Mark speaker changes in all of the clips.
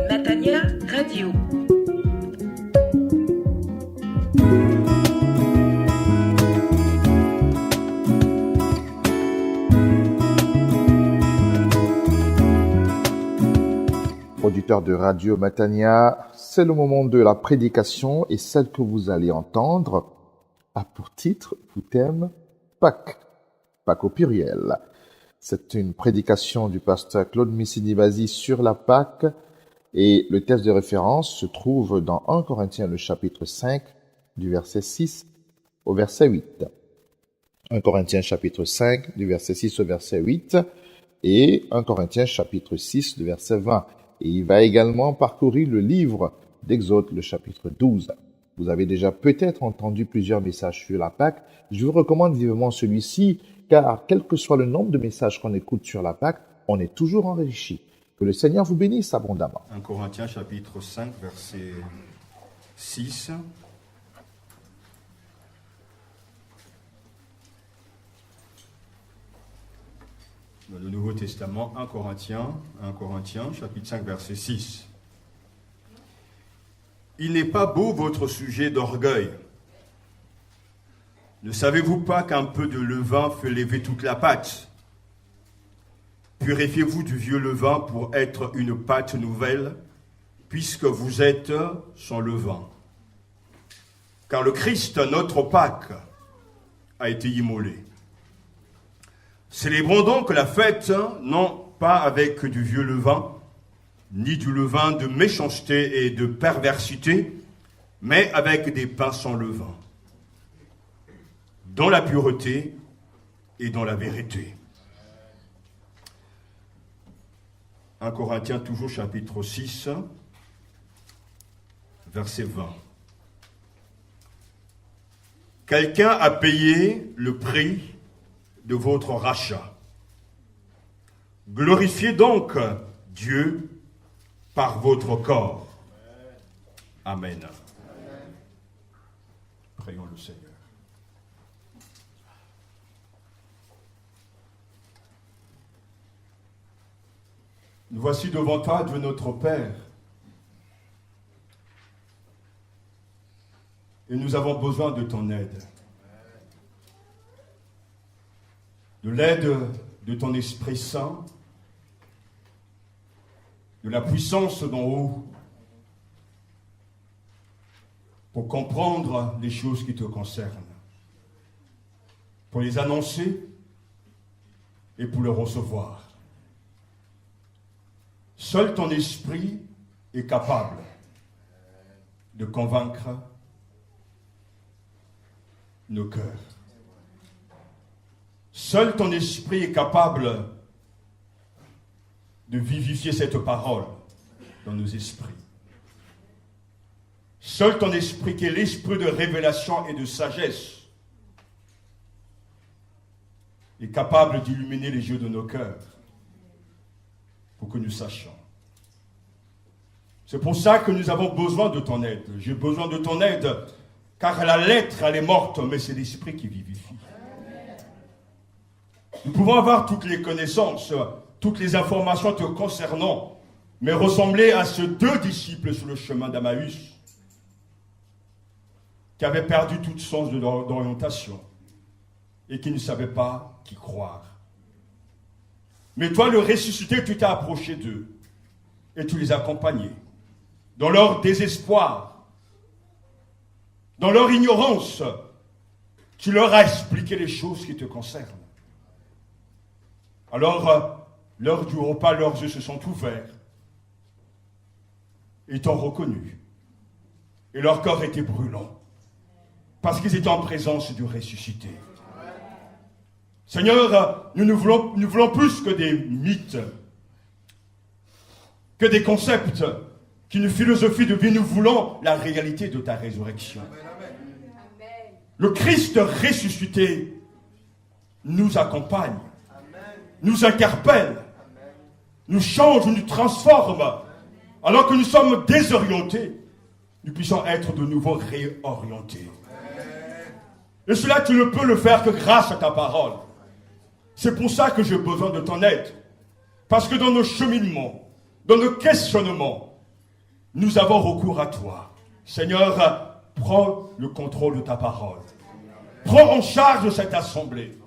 Speaker 1: Matania Radio.
Speaker 2: Auditeurs de Radio Matania, c'est le moment de la prédication et celle que vous allez entendre a pour titre ou thème Pâques, Pâques au pluriel. C'est une prédication du pasteur Claude Missini-Bazi sur la Pâques et le texte de référence se trouve dans 1 Corinthiens le chapitre 5 du verset 6 au verset 8. 1 Corinthiens chapitre 5 du verset 6 au verset 8 et 1 Corinthiens chapitre 6 du verset 20. Et il va également parcourir le livre d'Exode, le chapitre 12. Vous avez déjà peut-être entendu plusieurs messages sur la Pâques. Je vous recommande vivement celui-ci, car quel que soit le nombre de messages qu'on écoute sur la Pâques, on est toujours enrichi. Que le Seigneur vous bénisse abondamment.
Speaker 3: 1 Corinthiens chapitre 5, verset 6. Dans le Nouveau Testament, 1 Corinthiens, chapitre 5, verset 6. Il n'est pas beau votre sujet d'orgueil. Ne savez-vous pas qu'un peu de levain fait lever toute la pâte? Purifiez-vous du vieux levain pour être une pâte nouvelle, puisque vous êtes sans levain. Car le Christ, notre Pâques, a été immolé. Célébrons donc la fête, non pas avec du vieux levain, ni du levain de méchanceté et de perversité, mais avec des pains sans levain, dans la pureté et dans la vérité. 1 Corinthiens, toujours chapitre 6, verset 20. Quelqu'un a payé le prix de votre rachat. Glorifiez donc Dieu par votre corps. Amen. Prions le Seigneur. Nous voici devant toi, Dieu notre Père. Et nous avons besoin de ton aide. De l'aide de ton Esprit Saint, de la puissance d'en haut, pour comprendre les choses qui te concernent, pour les annoncer et pour les recevoir. Seul ton Esprit est capable de convaincre nos cœurs. Seul ton Esprit est capable de vivifier cette parole dans nos esprits. Seul ton Esprit, qui est l'Esprit de révélation et de sagesse, est capable d'illuminer les yeux de nos cœurs pour que nous sachions. C'est pour ça que nous avons besoin de ton aide. J'ai besoin de ton aide, car la lettre, elle est morte, mais c'est l'Esprit qui vivifie. Nous pouvons avoir toutes les connaissances, toutes les informations te concernant, mais ressembler à ces deux disciples sur le chemin d'Emmaüs, qui avaient perdu tout sens d'orientation et qui ne savaient pas qui croire. Mais toi, le ressuscité, tu t'es approché d'eux et tu les as accompagnés dans leur désespoir, dans leur ignorance. Tu leur as expliqué les choses qui te concernent. Alors, l'heure du repas, leurs yeux se sont ouverts. Ils t'ont reconnu. Et leur corps était brûlant. Parce qu'ils étaient en présence du ressuscité. Seigneur, nous voulons plus que des mythes, que des concepts, qu'une philosophie de vie. Nous voulons la réalité de ta résurrection. Le Christ ressuscité nous accompagne, nous interpelle, nous change, nous transforme. Alors que nous sommes désorientés, nous puissions être de nouveau réorientés. Et cela, tu ne peux le faire que grâce à ta parole. C'est pour ça que j'ai besoin de ton aide. Parce que dans nos cheminements, dans le questionnement, nous avons recours à toi. Seigneur, prends le contrôle de ta parole. Prends en charge cette assemblée,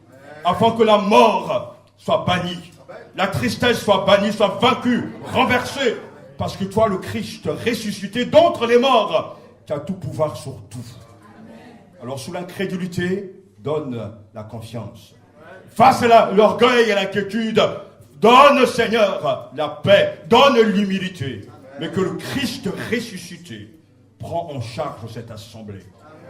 Speaker 3: afin que la mort soit bannie, la tristesse soit bannie, soit vaincue, renversée, parce que toi, le Christ ressuscité d'entre les morts, tu as tout pouvoir sur tout. Alors, sous l'incrédulité, donne la confiance. Face à l'orgueil et l'inquiétude, donne, Seigneur, la paix, donne l'humilité. Mais que le Christ ressuscité prend en charge cette assemblée.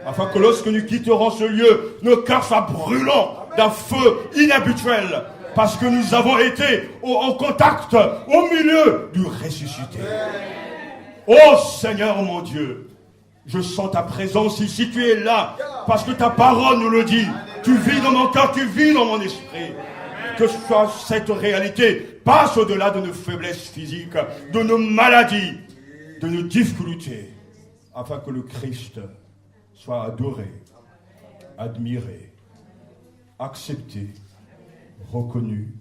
Speaker 3: Afin que lorsque nous quitterons ce lieu, nos cœurs soient brûlants d'un feu inhabituel. Parce que nous avons été en contact au milieu du ressuscité. Oh Seigneur mon Dieu, je sens ta présence ici, tu es là, parce que ta parole nous le dit. Tu vis dans mon cœur, tu vis dans mon esprit. Que cette réalité passe au-delà de nos faiblesses physiques, de nos maladies, de nos difficultés, afin que le Christ soit adoré, admiré, accepté, reconnu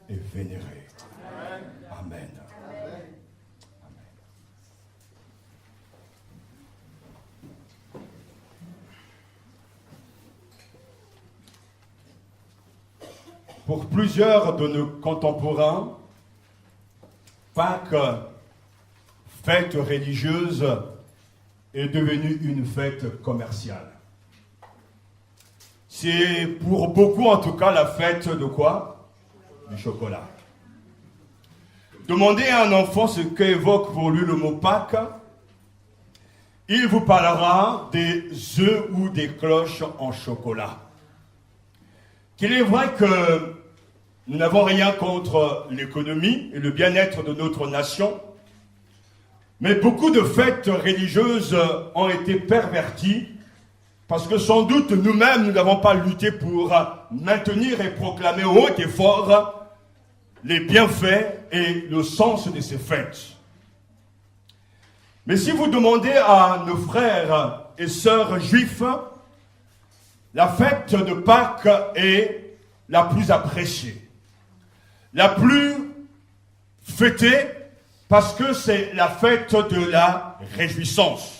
Speaker 3: et vénéré. Amen. Pour plusieurs de nos contemporains, Pâques, fête religieuse, est devenue une fête commerciale. C'est pour beaucoup, en tout cas, la fête de quoi? Du chocolat. Demandez à un enfant ce qu'évoque pour lui le mot Pâques. Il vous parlera des œufs ou des cloches en chocolat. Qu'il est vrai que nous n'avons rien contre l'économie et le bien-être de notre nation, mais beaucoup de fêtes religieuses ont été perverties parce que sans doute nous-mêmes, nous n'avons pas lutté pour maintenir et proclamer haut et fort les bienfaits et le sens de ces fêtes. Mais si vous demandez à nos frères et sœurs juifs, la fête de Pâques est la plus appréciée, la plus fêtée, parce que c'est la fête de la réjouissance.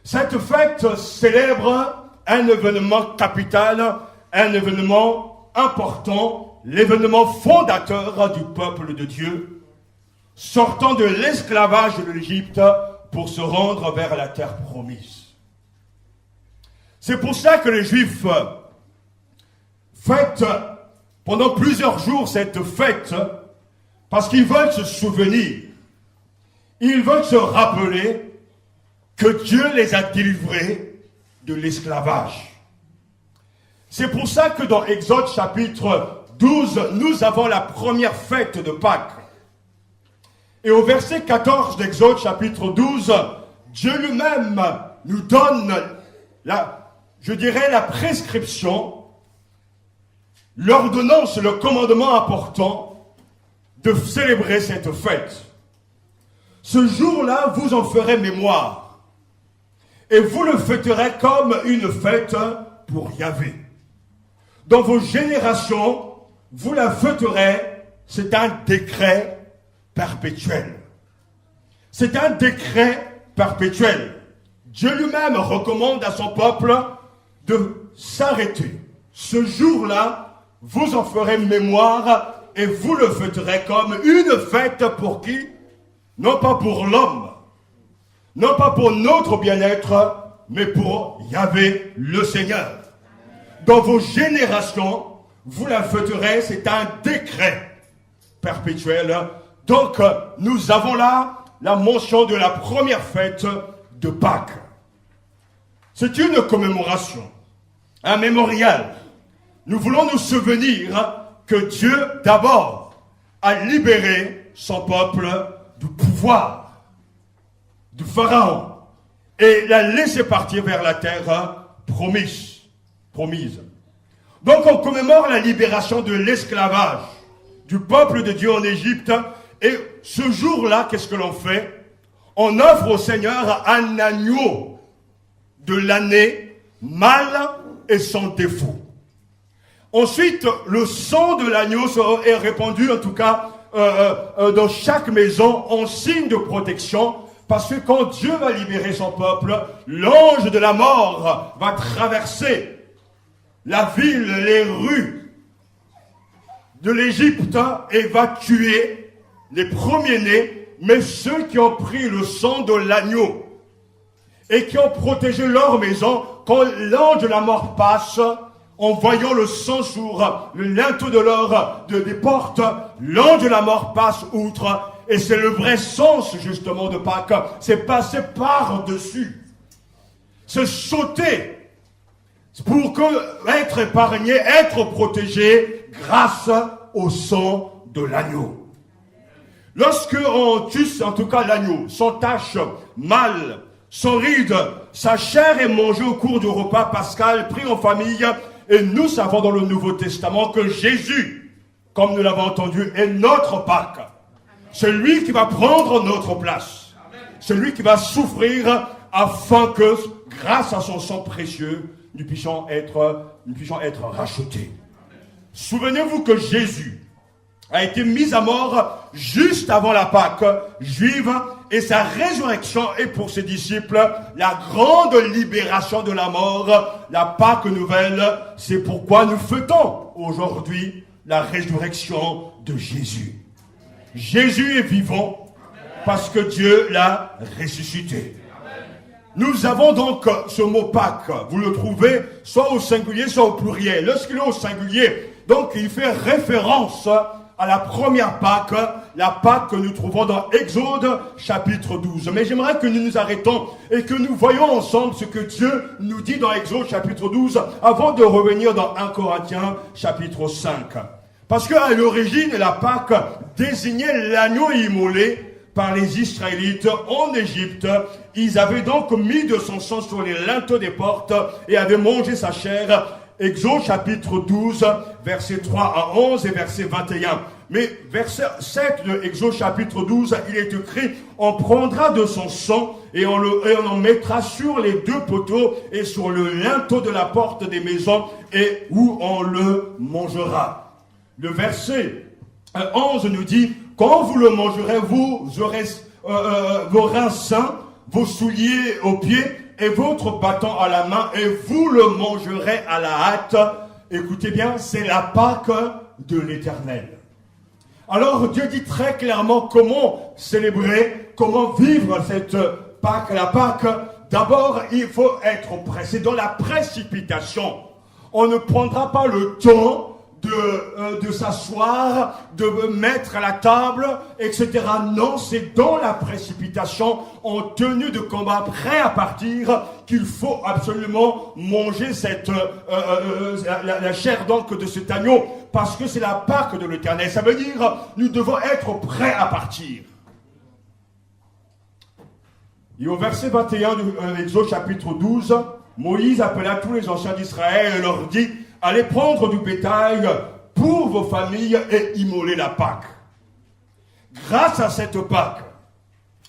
Speaker 3: Cette fête célèbre un événement capital, un événement important, l'événement fondateur du peuple de Dieu, sortant de l'esclavage de l'Égypte pour se rendre vers la terre promise. C'est pour ça que les Juifs fêtent pendant plusieurs jours cette fête, parce qu'ils veulent se souvenir, ils veulent se rappeler que Dieu les a délivrés de l'esclavage. C'est pour ça que dans Exode chapitre 12, nous avons la première fête de Pâques. Et au verset 14 d'Exode chapitre 12, Dieu lui-même nous donne la prescription, l'ordonnance, le commandement important de célébrer cette fête. Ce jour-là, vous en ferez mémoire. Et vous le fêterez comme une fête pour Yahvé. Dans vos générations, vous la fêterez, c'est un décret perpétuel. C'est un décret perpétuel. Dieu lui-même recommande à son peuple de s'arrêter. Ce jour-là, vous en ferez mémoire et vous le fêterez comme une fête pour qui? Non pas pour l'homme, non pas pour notre bien-être, mais pour Yahvé le Seigneur. Dans vos générations, vous la fêterez, c'est un décret perpétuel. Donc, nous avons là la mention de la première fête de Pâques. C'est une commémoration, un mémorial. Nous voulons nous souvenir que Dieu, d'abord, a libéré son peuple du pouvoir du Pharaon et l'a laissé partir vers la terre promise. Donc on commémore la libération de l'esclavage du peuple de Dieu en Égypte, et ce jour-là, qu'est-ce que l'on fait? On offre au Seigneur un agneau de l'année, mâle et sans défaut. Ensuite, le sang de l'agneau est répandu, en tout cas, dans chaque maison en signe de protection. Parce que quand Dieu va libérer son peuple, l'ange de la mort va traverser la ville, les rues de l'Égypte et va tuer les premiers-nés, mais ceux qui ont pris le sang de l'agneau et qui ont protégé leur maison, quand l'ange de la mort passe, en voyant le sang sur le linteau des portes, l'ange de la mort passe outre. Et c'est le vrai sens justement de Pâques, c'est passer par-dessus, c'est sauter pour être épargné, être protégé grâce au sang de l'agneau. Lorsque on tue en tout cas l'agneau, sans tache, mâle, sans ride, sa chair est mangée au cours du repas pascal pris en famille. Et nous savons dans le Nouveau Testament que Jésus, comme nous l'avons entendu, est notre Pâques. C'est lui qui va prendre notre place. C'est lui qui va souffrir afin que, grâce à son sang précieux, nous puissions être rachetés. Souvenez-vous que Jésus a été mis à mort juste avant la Pâque juive et sa résurrection est pour ses disciples la grande libération de la mort, la Pâque nouvelle. C'est pourquoi nous fêtons aujourd'hui la résurrection de Jésus. Jésus est vivant parce que Dieu l'a ressuscité. Nous avons donc ce mot Pâques, vous le trouvez soit au singulier, soit au pluriel. Lorsqu'il est au singulier, donc il fait référence à la première Pâque, la Pâque que nous trouvons dans Exode chapitre 12. Mais j'aimerais que nous nous arrêtons et que nous voyons ensemble ce que Dieu nous dit dans Exode chapitre 12 avant de revenir dans 1 Corinthiens chapitre 5. Parce qu'à l'origine, la Pâque désignait l'agneau immolé par les Israélites en Égypte. Ils avaient donc mis de son sang sur les linteaux des portes et avaient mangé sa chair. Exode chapitre 12, versets 3 à 11 et verset 21. Mais verset 7 de Exode chapitre 12, il est écrit « On prendra de son sang et on en mettra sur les deux poteaux et sur le linteau de la porte des maisons et où on le mangera. » Le verset 11 nous dit « Quand vous le mangerez, vous aurez vos reins sains, vos souliers aux pieds et votre bâton à la main, et vous le mangerez à la hâte. » Écoutez bien, c'est la Pâque de l'Éternel. Alors Dieu dit très clairement comment célébrer, comment vivre cette Pâque. La Pâque, d'abord, il faut être prêt. C'est dans la précipitation. On ne prendra pas le temps de s'asseoir, de mettre à la table, etc. Non, c'est dans la précipitation, en tenue de combat, prêt à partir, qu'il faut absolument manger la chair donc de cet agneau, parce que c'est la Pâque de l'Éternel. Ça veut dire, nous devons être prêts à partir. Et au verset 21 de l'Exode chapitre 12, Moïse appela tous les anciens d'Israël et leur dit: allez prendre du bétail pour vos familles et immoler la Pâque. Grâce à cette Pâque,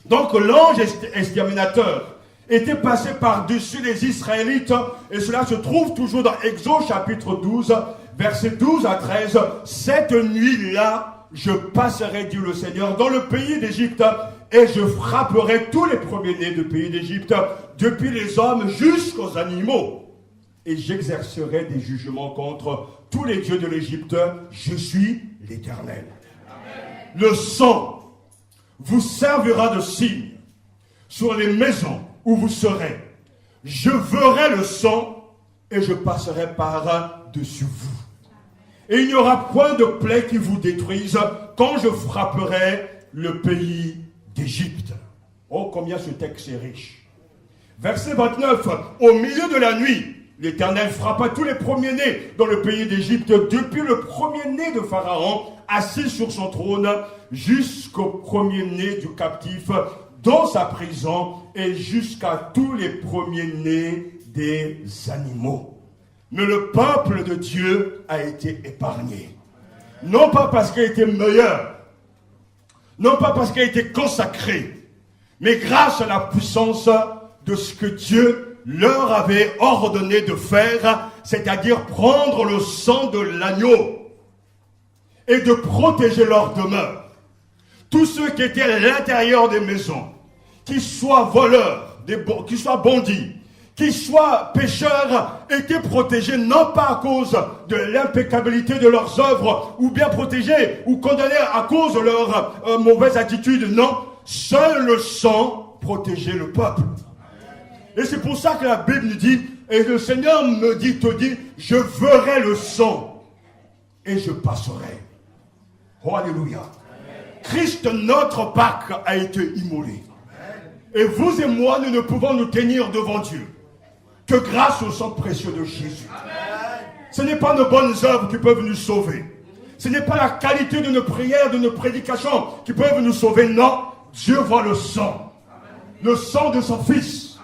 Speaker 3: donc l'ange exterminateur était passé par-dessus les Israélites, et cela se trouve toujours dans Exode chapitre 12, versets 12 à 13. Cette nuit-là, je passerai, dit le Seigneur, dans le pays d'Égypte, et je frapperai tous les premiers-nés du pays d'Égypte, depuis les hommes jusqu'aux animaux. Et j'exercerai des jugements contre tous les dieux de l'Égypte. Je suis l'Éternel. Le sang vous servira de signe sur les maisons où vous serez. Je verrai le sang et je passerai par-dessus vous. Et il n'y aura point de plaie qui vous détruise quand je frapperai le pays d'Égypte. Oh, combien ce texte est riche. Verset 29. Au milieu de la nuit, l'Éternel frappa tous les premiers-nés dans le pays d'Égypte, depuis le premier-né de Pharaon, assis sur son trône, jusqu'au premier-né du captif dans sa prison, et jusqu'à tous les premiers-nés des animaux. Mais le peuple de Dieu a été épargné. Non pas parce qu'il a été meilleur, non pas parce qu'il a été consacré, mais grâce à la puissance de ce que Dieu leur avait ordonné de faire, c'est-à-dire prendre le sang de l'agneau et de protéger leur demeure. tous ceux qui étaient à l'intérieur des maisons, qu'ils soient voleurs, qu'ils soient bandits, qu'ils soient pécheurs, étaient protégés non pas à cause de l'impeccabilité de leurs œuvres, ou bien protégés ou condamnés à cause de leur mauvaise attitude. Non, seul le sang protégeait le peuple. Et c'est pour ça que la Bible nous dit, et le Seigneur me dit, te dit, je verrai le sang et je passerai. Oh, alléluia. Christ, notre Pâque, a été immolé. Et vous et moi, nous ne pouvons nous tenir devant Dieu que grâce au sang précieux de Jésus. Ce n'est pas nos bonnes œuvres qui peuvent nous sauver. Ce n'est pas la qualité de nos prières, de nos prédications qui peuvent nous sauver. Non, Dieu voit le sang. Le sang de son Fils,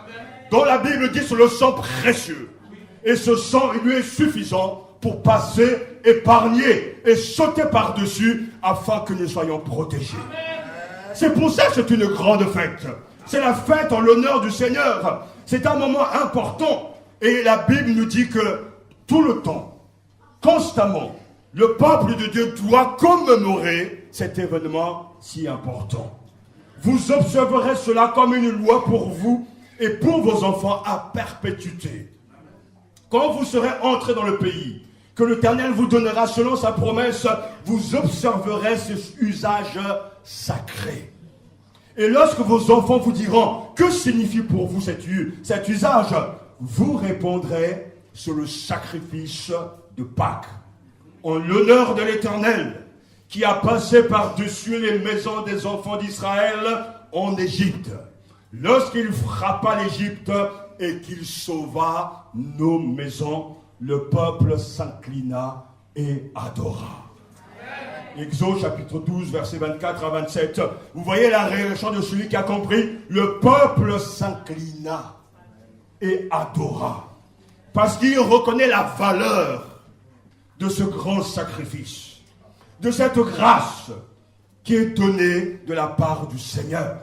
Speaker 3: dont la Bible dit c'est le sang précieux. Et ce sang, il lui est suffisant pour passer, épargner et sauter par-dessus afin que nous soyons protégés. C'est pour ça que c'est une grande fête. C'est la fête en l'honneur du Seigneur. C'est un moment important. Et la Bible nous dit que tout le temps, constamment, le peuple de Dieu doit commémorer cet événement si important. Vous observerez cela comme une loi pour vous et pour vos enfants à perpétuité. Quand vous serez entrés dans le pays que l'Éternel vous donnera selon sa promesse, vous observerez ces usages sacrés. Et lorsque vos enfants vous diront « Que signifie pour vous cet usage ?» vous répondrez « C'est le sacrifice de Pâques, en l'honneur de l'Éternel, qui a passé par-dessus les maisons des enfants d'Israël en Égypte, lorsqu'il frappa l'Égypte et qu'il sauva nos maisons, le peuple s'inclina et adora. » Exode chapitre 12, versets 24 à 27. Vous voyez la réaction de celui qui a compris. Le peuple s'inclina et adora. Parce qu'il reconnaît la valeur de ce grand sacrifice, de cette grâce qui est donnée de la part du Seigneur.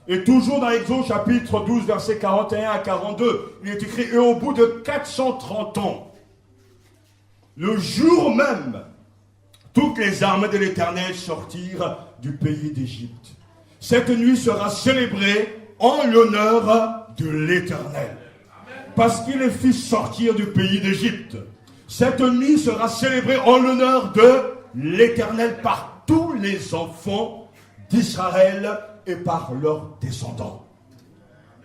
Speaker 3: Et toujours dans Exode chapitre 12, versets 41 à 42, il est écrit, et au bout de 430 ans, le jour même, toutes les armées de l'Éternel sortirent du pays d'Égypte. Cette nuit sera célébrée en l'honneur de l'Éternel, parce qu'il les fit sortir du pays d'Égypte. Cette nuit sera célébrée en l'honneur de l'Éternel par tous les enfants d'Israël et par leurs descendants.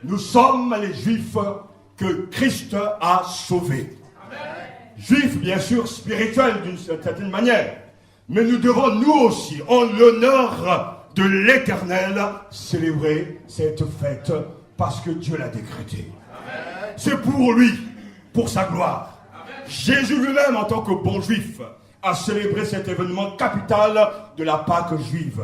Speaker 3: Nous sommes les Juifs que Christ a sauvés. Juifs, bien sûr, spirituels d'une certaine manière. Mais nous devons, nous aussi, en l'honneur de l'Éternel, célébrer cette fête parce que Dieu l'a décrété. C'est pour lui, pour sa gloire. Jésus lui-même, en tant que bon juif, a célébré cet événement capital de la Pâque juive.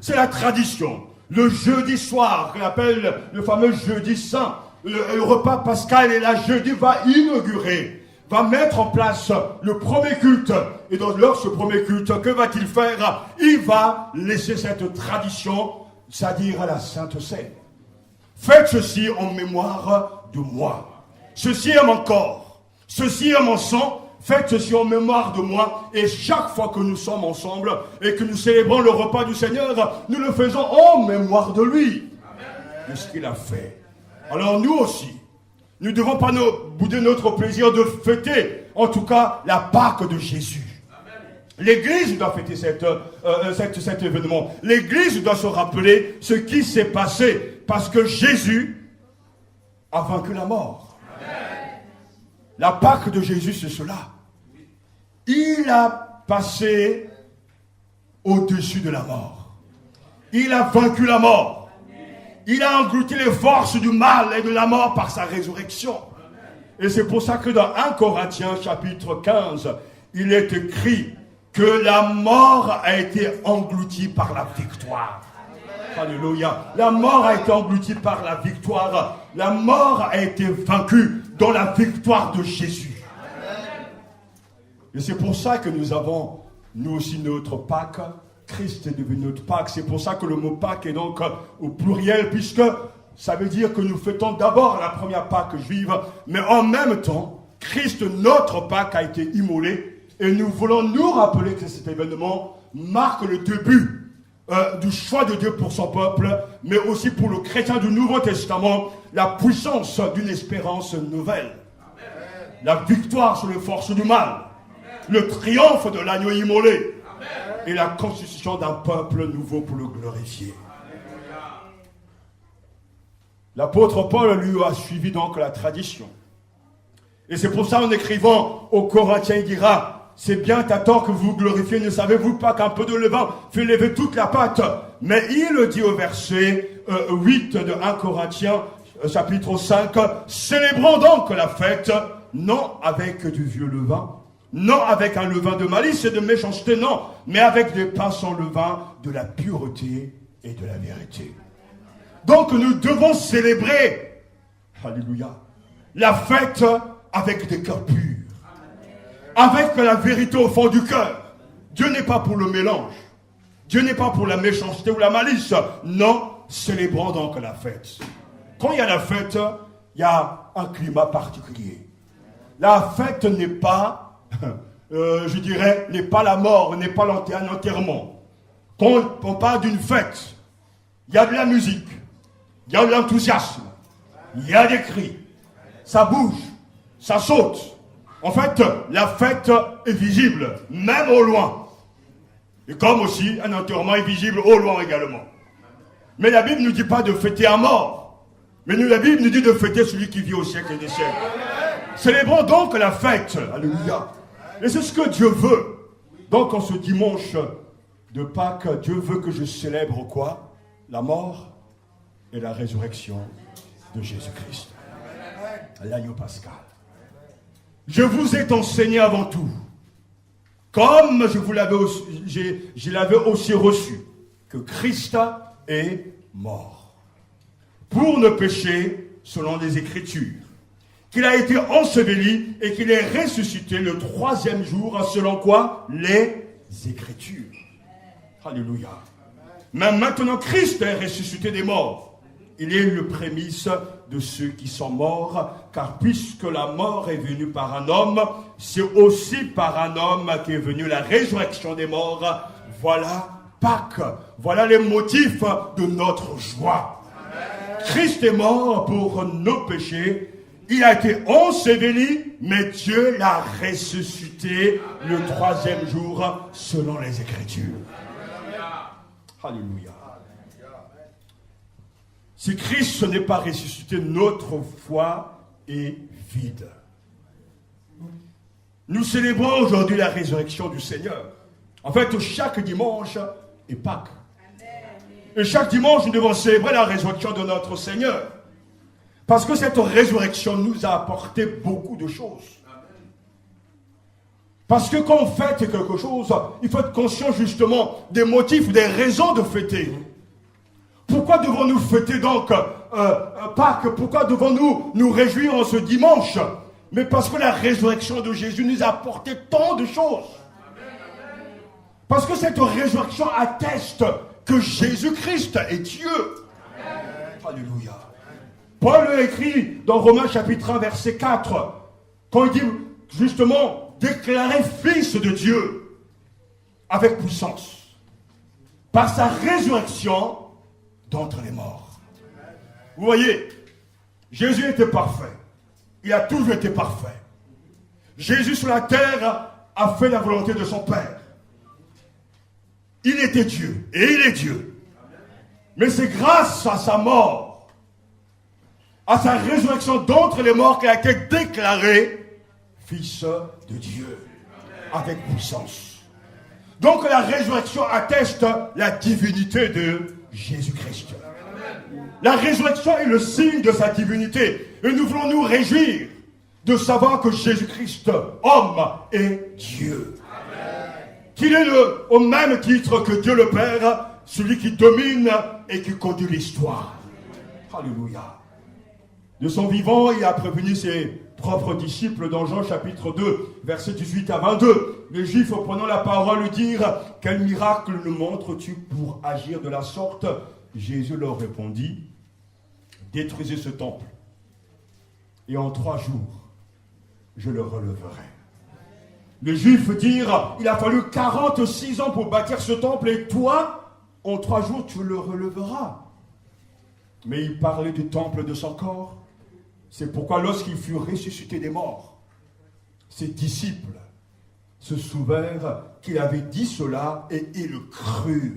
Speaker 3: C'est la tradition. Le jeudi soir, qu'on appelle le fameux jeudi saint, le repas pascal, et là, jeudi va inaugurer, va mettre en place le premier culte. Et donc, lors de ce premier culte, que va-t-il faire? Il va laisser cette tradition, c'est-à-dire à la Sainte Seine. Faites ceci en mémoire de moi. Ceci est mon corps. Ceci est mon sang. Faites ceci en mémoire de moi. Et chaque fois que nous sommes ensemble et que nous célébrons le repas du Seigneur, nous le faisons en mémoire de lui, de ce qu'il a fait. Alors nous aussi, nous ne devons pas bouder notre plaisir de fêter, en tout cas, la Pâque de Jésus. L'Église doit fêter cet événement. L'Église doit se rappeler ce qui s'est passé, parce que Jésus a vaincu la mort. La Pâque de Jésus, c'est cela. Il a passé au-dessus de la mort. Il a vaincu la mort. Il a englouti les forces du mal et de la mort par sa résurrection. Et c'est pour ça que dans 1 Corinthiens chapitre 15, il est écrit que la mort a été engloutie par la victoire. Alléluia. La mort a été engloutie par la victoire. La mort a été vaincue dans la victoire de Jésus. Et c'est pour ça que nous avons, nous aussi, notre Pâque. Christ est devenu notre Pâque. C'est pour ça que le mot Pâque est donc au pluriel, puisque ça veut dire que nous fêtons d'abord la première Pâque juive, mais en même temps, Christ, notre Pâque, a été immolé. Et nous voulons nous rappeler que cet événement marque le début du choix de Dieu pour son peuple, mais aussi pour le chrétien du Nouveau Testament, la puissance d'une espérance nouvelle. La victoire sur les forces du mal, le triomphe de l'agneau immolé et la constitution d'un peuple nouveau pour le glorifier. L'apôtre Paul, lui, a suivi donc la tradition. Et c'est pour ça, en écrivant aux Corinthiens, il dira, c'est bien à tort que vous vous glorifiez, ne savez-vous pas qu'un peu de levain fait lever toute la pâte? Mais il dit au verset 8 de 1 Corinthiens, chapitre 5, célébrons donc la fête, non avec du vieux levain, non avec un levain de malice et de méchanceté, non, mais avec des pains sans levain, de la pureté et de la vérité. Donc nous devons célébrer, alléluia, la fête avec des cœurs purs, avec la vérité au fond du cœur. Dieu n'est pas pour le mélange, Dieu n'est pas pour la méchanceté ou la malice, non, célébrons donc la fête. Quand il y a la fête, il y a un climat particulier. La fête n'est pas, je dirais, n'est pas la mort, n'est pas un enterrement. Quand on parle d'une fête, il y a de la musique, il y a de l'enthousiasme, il y a des cris, ça bouge, ça saute. En fait, la fête est visible, même au loin. Et comme aussi, un enterrement est visible au loin également. Mais la Bible ne nous dit pas de fêter un mort, mais la Bible nous dit de fêter celui qui vit au siècle des siècles. Célébrons donc la fête, alléluia. Et c'est ce que Dieu veut. Donc en ce dimanche de Pâques, Dieu veut que je célèbre quoi? La mort et la résurrection de Jésus-Christ. L'agneau pascal. Je vous ai enseigné avant tout, comme je l'avais aussi reçu, que Christ est mort pour nos péchés selon les Écritures, qu'il a été enseveli et qu'il est ressuscité le 3e jour selon quoi? Les Écritures. Alléluia. Mais maintenant Christ est ressuscité des morts. Il est le prémisse de ceux qui sont morts, car puisque la mort est venue par un homme, c'est aussi par un homme qu'est venue la résurrection des morts. Voilà Pâques, voilà les motifs de notre joie. Christ est mort pour nos péchés, il a été enseveli, mais Dieu l'a ressuscité le 3e jour selon les Écritures. Alléluia. Si Christ n'est pas ressuscité, notre foi est vide. Nous célébrons aujourd'hui la résurrection du Seigneur. En fait, chaque dimanche est Pâques. Et chaque dimanche, nous devons célébrer la résurrection de notre Seigneur. Parce que cette résurrection nous a apporté beaucoup de choses. Parce que quand on fête quelque chose, il faut être conscient justement des motifs, des raisons de fêter. Pourquoi devons-nous fêter donc Pâques? Pourquoi devons-nous nous réjouir en ce dimanche? Mais parce que la résurrection de Jésus nous a apporté tant de choses. Parce que cette résurrection atteste que Jésus-Christ est Dieu. Alléluia. Paul écrit dans Romains chapitre 1 verset 4, quand il dit justement déclaré fils de Dieu avec puissance par sa résurrection d'entre les morts. Vous voyez, Jésus était parfait. Il a toujours été parfait. Jésus sur la terre a fait la volonté de son Père. Il était Dieu et il est Dieu. Mais c'est grâce à sa mort, à sa résurrection d'entre les morts qu'il a été déclaré fils de Dieu avec puissance. Donc la résurrection atteste la divinité de Jésus-Christ. La résurrection est le signe de sa divinité. Et nous voulons nous réjouir de savoir que Jésus-Christ, homme, est Dieu. Qu'il est au même titre que Dieu le Père, celui qui domine et qui conduit l'histoire. Alléluia. De son vivant, il a prévenu ses propres disciples dans Jean chapitre 2, versets 18 à 22. Les Juifs, prenant la parole, lui dirent « Quel miracle nous montres-tu pour agir de la sorte ?» Jésus leur répondit « Détruisez ce temple, et en 3 jours, je le releverai. » Les Juifs dirent « Il a fallu 46 ans pour bâtir ce temple, et toi, en 3 jours tu le releveras. Mais il parlait du temple de son corps. C'est pourquoi lorsqu'il fut ressuscité des morts, ses disciples se souvinrent qu'il avait dit cela et ils crurent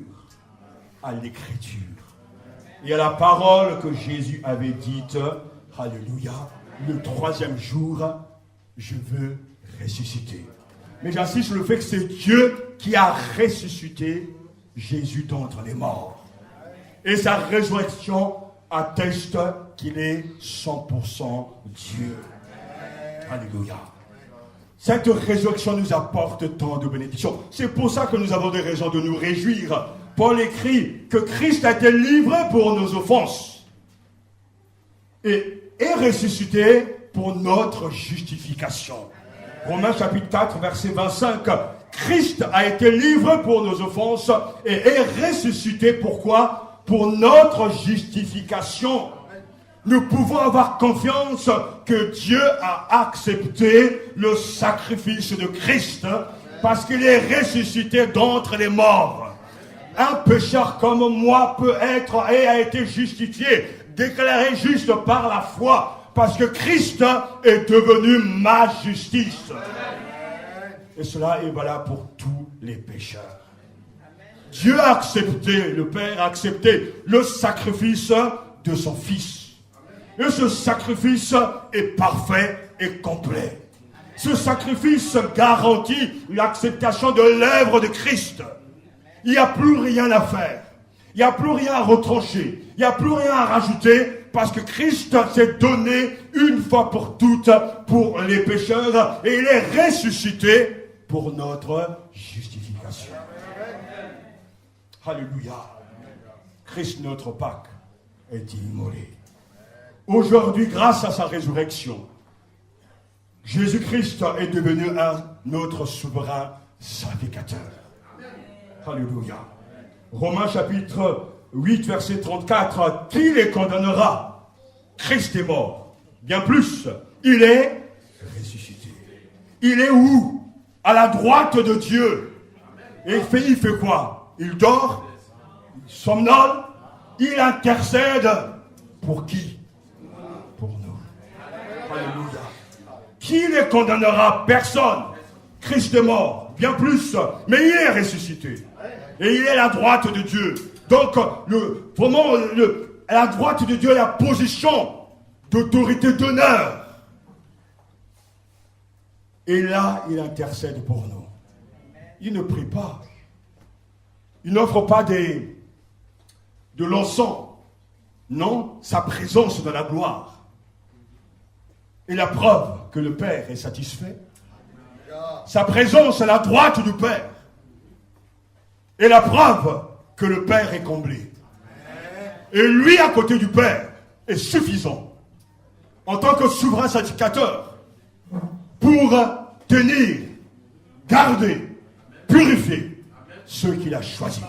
Speaker 3: à l'écriture et à la parole que Jésus avait dite. Alléluia, le 3e jour, je veux ressusciter. Mais j'insiste sur le fait que c'est Dieu qui a ressuscité Jésus d'entre les morts. Et sa résurrection atteste qu'il est 100% Dieu. Alléluia. Cette résurrection nous apporte tant de bénédictions. C'est pour ça que nous avons des raisons de nous réjouir. Paul écrit que Christ a été livré pour nos offenses et est ressuscité pour notre justification. Romains chapitre 4, verset 25. Christ a été livré pour nos offenses et est ressuscité. Pourquoi? Pour notre justification. Nous pouvons avoir confiance que Dieu a accepté le sacrifice de Christ parce qu'il est ressuscité d'entre les morts. Un pécheur comme moi peut être et a été justifié, déclaré juste par la foi, parce que Christ est devenu ma justice. Et cela est valable pour tous les pécheurs. Dieu a accepté, le Père a accepté le sacrifice de son Fils. Et ce sacrifice est parfait et complet. Ce sacrifice garantit l'acceptation de l'œuvre de Christ. Il n'y a plus rien à faire. Il n'y a plus rien à retrancher. Il n'y a plus rien à rajouter parce que Christ s'est donné une fois pour toutes pour les pécheurs et il est ressuscité pour notre justification. Alléluia. Christ, notre Pâque, est immolé. Aujourd'hui, grâce à sa résurrection, Jésus-Christ est devenu notre souverain sacrificateur. Alléluia. Romains chapitre 8, verset 34. Qui les condamnera? Christ est mort. Bien plus, il est ressuscité. Il est où? À la droite de Dieu. Et il fait quoi? Il dort, il somnole, il intercède. Pour qui? Pour nous. Alléluia. Qui les condamnera? Personne. Christ est mort. Bien plus, mais il est ressuscité. Et il est à la droite de Dieu. Donc, à la droite de Dieu, la position d'autorité d'honneur. Et là, il intercède pour nous. Il ne prie pas. Il n'offre pas de l'encens. Non, sa présence dans la gloire. Et la preuve que le Père est satisfait. Sa présence à la droite du Père. Et la preuve que le Père est comblé. Et lui, à côté du Père, est suffisant. En tant que souverain sacrificateur, pour tenir, garder, purifier ceux qu'il a choisis.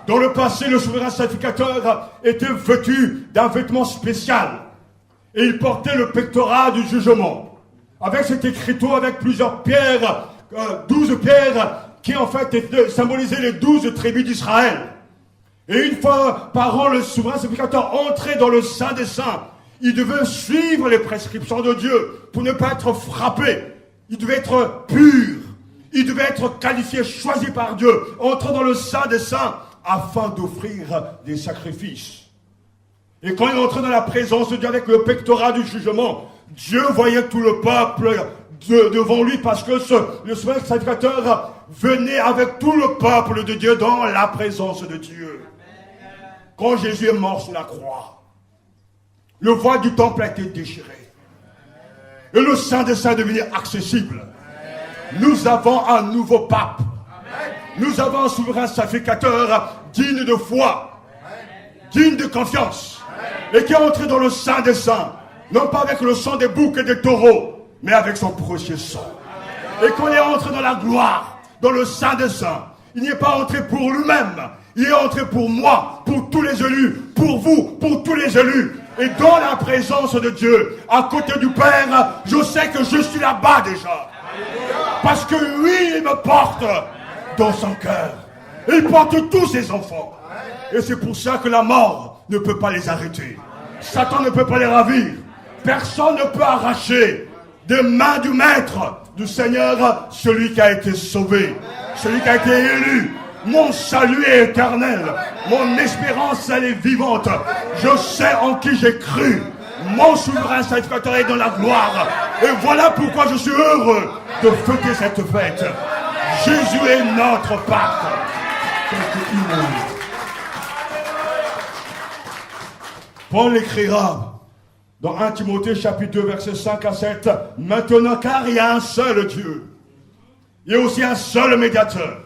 Speaker 3: Dans le passé, le souverain sacrificateur était vêtu d'un vêtement spécial. Et il portait le pectorat du jugement. Avec cet écriteau, avec plusieurs pierres, 12 pierres, qui en fait symbolisaient les 12 tribus d'Israël. Et une fois par an, le souverain sacrificateur entrait dans le Saint des Saints. Il devait suivre les prescriptions de Dieu pour ne pas être frappé. Il devait être pur. Il devait être qualifié, choisi par Dieu, entrer dans le Saint des Saints afin d'offrir des sacrifices. Et quand il entrait dans la présence de Dieu avec le pectorat du jugement, Dieu voyait tout le peuple devant lui parce que le souverain sacrificateur venait avec tout le peuple de Dieu dans la présence de Dieu. Quand Jésus est mort sur la croix, le voile du temple a été déchiré. Et le Saint des Saints est devenu accessible. Nous avons un nouveau pape. Nous avons un souverain sacrificateur digne de foi, digne de confiance, et qui est entré dans le Saint des Saints, non pas avec le sang des boucs et des taureaux, mais avec son précieux sang. Et quand il est entré dans la gloire, dans le Saint des Saints, il n'y est pas entré pour lui-même, il est entré pour moi, pour tous les élus, pour vous, pour tous les élus. Et dans la présence de Dieu, à côté du Père, je sais que je suis là-bas déjà. Parce que lui, il me porte dans son cœur. Et il porte tous ses enfants. Et c'est pour ça que la mort ne peut pas les arrêter. Satan ne peut pas les ravir. Personne ne peut arracher des mains du Maître, du Seigneur, celui qui a été sauvé, celui qui a été élu. Mon salut est éternel. Mon espérance, elle est vivante. Je sais en qui j'ai cru. Mon souverain sacrificateur est dans la gloire. Et voilà pourquoi je suis heureux de fêter cette fête. Jésus est notre Pâques. Paul écrira dans 1 Timothée chapitre 2 versets 5 à 7. Maintenant, car il y a un seul Dieu. Il y a aussi un seul médiateur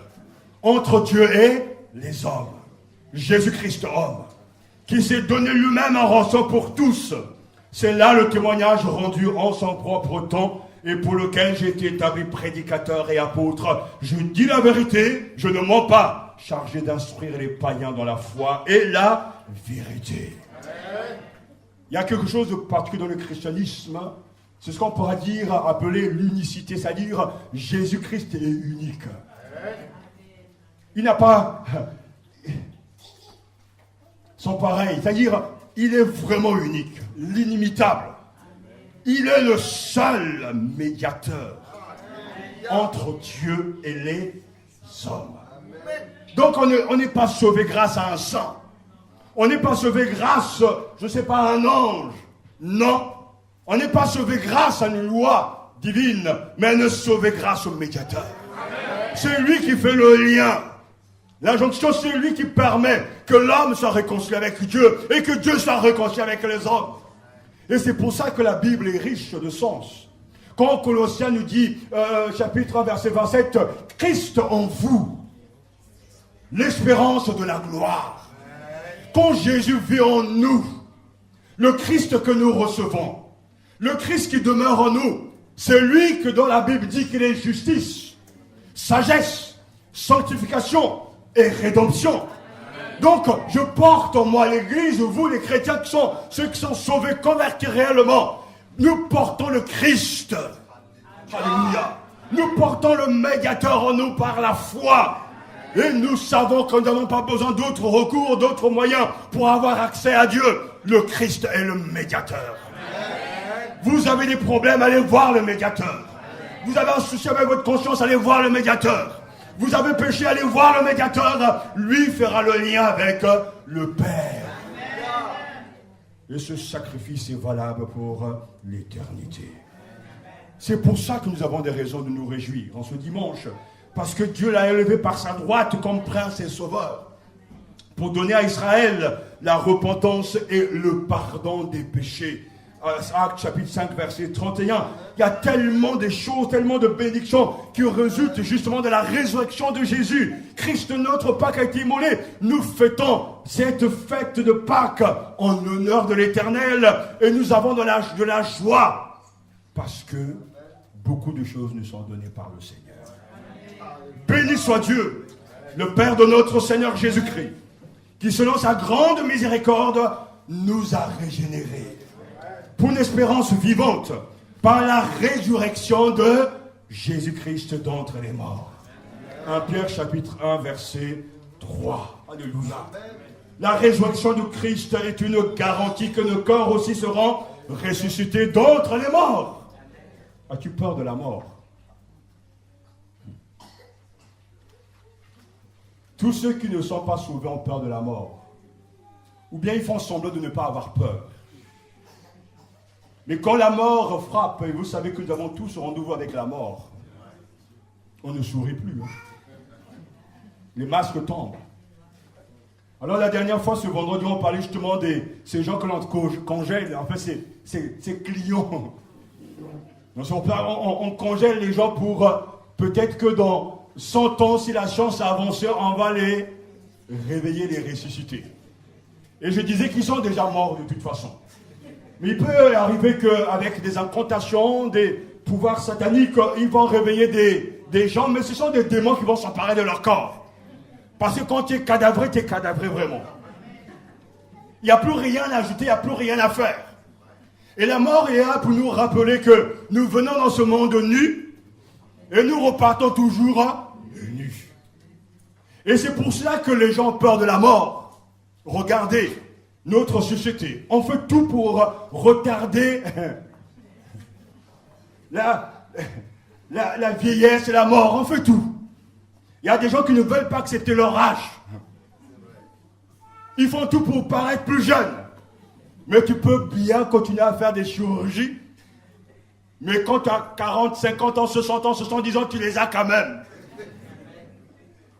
Speaker 3: entre Dieu et les hommes. Jésus-Christ homme, qui s'est donné lui-même en rançon pour tous. C'est là le témoignage rendu en son propre temps et pour lequel j'ai été établi prédicateur et apôtre. Je dis la vérité, je ne mens pas, chargé d'instruire les païens dans la foi et la vérité. Il y a quelque chose de particulier dans le christianisme, c'est ce qu'on pourra dire, appeler l'unicité, c'est-à-dire Jésus-Christ est unique. Il n'a pas son pareil, c'est-à-dire il est vraiment unique, l'inimitable. Il est le seul médiateur entre Dieu et les hommes. Donc on n'est pas sauvé grâce à un saint. On n'est pas sauvé grâce, je ne sais pas, à un ange. Non. On n'est pas sauvé grâce à une loi divine, mais on est sauvé grâce au médiateur. C'est lui qui fait le lien. L'injonction, c'est lui qui permet que l'homme soit réconcilié avec Dieu et que Dieu soit réconcilié avec les hommes. Et c'est pour ça que la Bible est riche de sens. Quand Colossiens nous dit, chapitre 1, verset 27, Christ en vous, l'espérance de la gloire. Quand Jésus vit en nous, le Christ que nous recevons, le Christ qui demeure en nous, c'est lui que dans la Bible dit qu'il est justice, sagesse, sanctification et rédemption. Donc, je porte en moi l'Église, vous les chrétiens qui sont ceux qui sont sauvés, convertis réellement. Nous portons le Christ. Alléluia. Nous portons le médiateur en nous par la foi. Et nous savons que nous n'avons pas besoin d'autres recours, d'autres moyens pour avoir accès à Dieu. Le Christ est le médiateur. Vous avez des problèmes, allez voir le médiateur. Vous avez un souci avec votre conscience, allez voir le médiateur. Vous avez péché, allez voir le médiateur. Lui fera le lien avec le Père. Et ce sacrifice est valable pour l'éternité. C'est pour ça que nous avons des raisons de nous réjouir en ce dimanche. Parce que Dieu l'a élevé par sa droite comme prince et sauveur. Pour donner à Israël la repentance et le pardon des péchés. Actes chapitre 5 verset 31. Il y a tellement de choses, tellement de bénédictions qui résultent justement de la résurrection de Jésus. Christ notre Pâques a été immolé. Nous fêtons cette fête de Pâques en l'honneur de l'Éternel. Et nous avons de la joie. Parce que beaucoup de choses nous sont données par le Seigneur. Béni soit Dieu, le Père de notre Seigneur Jésus-Christ, qui selon sa grande miséricorde nous a régénérés pour une espérance vivante par la résurrection de Jésus-Christ d'entre les morts. 1 Pierre chapitre 1 verset 3. Alléluia. La résurrection de Christ est une garantie que nos corps aussi seront ressuscités d'entre les morts. As-tu peur de la mort? Tous ceux qui ne sont pas sauvés ont peur de la mort. Ou bien ils font semblant de ne pas avoir peur. Mais quand la mort frappe, et vous savez que nous avons tous rendez-vous avec la mort, on ne sourit plus. Les masques tombent. Alors la dernière fois, ce vendredi, on parlait justement de ces gens que l'on congèle. En fait, c'est clients. On congèle les gens pour peut-être que dans 100 ans, si la science a avancé, on va les réveiller, les ressusciter. Et je disais qu'ils sont déjà morts de toute façon. Mais il peut arriver qu'avec des incantations, des pouvoirs sataniques, ils vont réveiller des gens, mais ce sont des démons qui vont s'emparer de leur corps. Parce que quand tu es cadavré vraiment. Il n'y a plus rien à ajouter, il n'y a plus rien à faire. Et la mort est là pour nous rappeler que nous venons dans ce monde nu, et nous repartons toujours nus. Et c'est pour cela que les gens ont peur de la mort. Regardez notre société. On fait tout pour retarder la vieillesse et la mort. On fait tout. Il y a des gens qui ne veulent pas accepter leur âge. Ils font tout pour paraître plus jeunes. Mais tu peux bien continuer à faire des chirurgies. Mais quand tu as 40, 50 ans, 60 ans, 70 ans, tu les as quand même.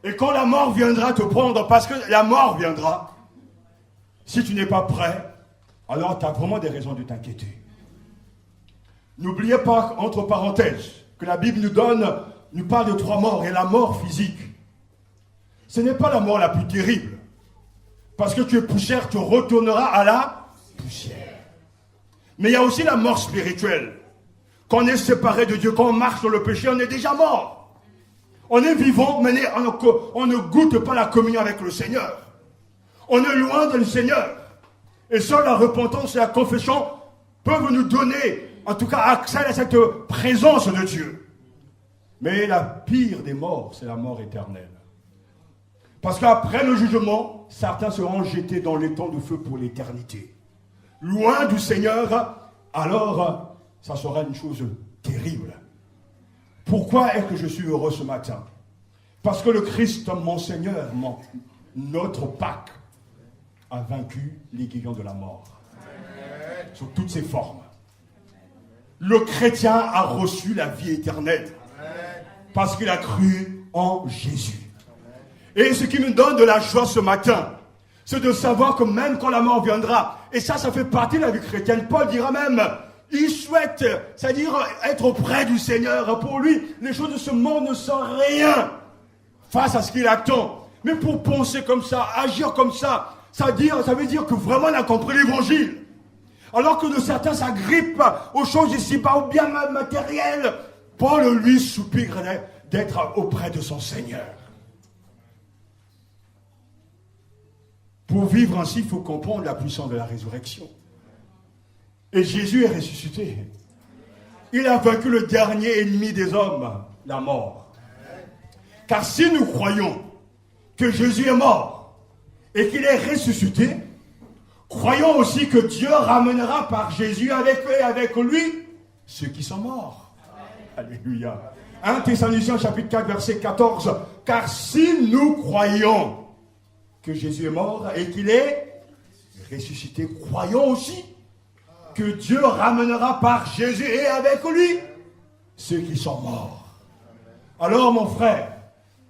Speaker 3: Et quand la mort viendra te prendre, parce que la mort viendra, si tu n'es pas prêt, alors tu as vraiment des raisons de t'inquiéter. N'oubliez pas, entre parenthèses, que la Bible nous parle de 3 morts, et la mort physique. Ce n'est pas la mort la plus terrible. Parce que tu es poussière, tu retourneras à la poussière. Mais il y a aussi la mort spirituelle. Quand on est séparé de Dieu, quand on marche dans le péché, on est déjà mort. On est vivant, mais on ne goûte pas la communion avec le Seigneur. On est loin du Seigneur. Et seule la repentance et la confession peuvent nous donner, en tout cas, accès à cette présence de Dieu. Mais la pire des morts, c'est la mort éternelle. Parce qu'après le jugement, certains seront jetés dans les temps de feu pour l'éternité. Loin du Seigneur, alors ça sera une chose terrible. Pourquoi est-ce que je suis heureux ce matin? Parce que le Christ, mon Seigneur, notre Pâques, a vaincu l'aiguillon de la mort. Sous toutes ses formes. Le chrétien a reçu la vie éternelle. Parce qu'il a cru en Jésus. Et ce qui me donne de la joie ce matin, c'est de savoir que même quand la mort viendra, et ça fait partie de la vie chrétienne, Paul dira même, il souhaite, c'est-à-dire être auprès du Seigneur. Pour lui, les choses de ce monde ne sont rien face à ce qu'il attend. Mais pour penser comme ça, agir comme ça, ça veut dire que vraiment il a compris l'évangile. Alors que de certains s'agrippent aux choses ici-bas, aux biens matériels, Paul, lui, soupire d'être auprès de son Seigneur. Pour vivre ainsi, il faut comprendre la puissance de la résurrection. Et Jésus est ressuscité. Il a vaincu le dernier ennemi des hommes, la mort. Car si nous croyons que Jésus est mort et qu'il est ressuscité, croyons aussi que Dieu ramènera par Jésus avec lui ceux qui sont morts. Alléluia. 1 Thessaloniciens chapitre 4 verset 14. Car si nous croyons que Jésus est mort et qu'il est ressuscité, croyons aussi que Dieu ramènera par Jésus et avec lui ceux qui sont morts. Alors mon frère,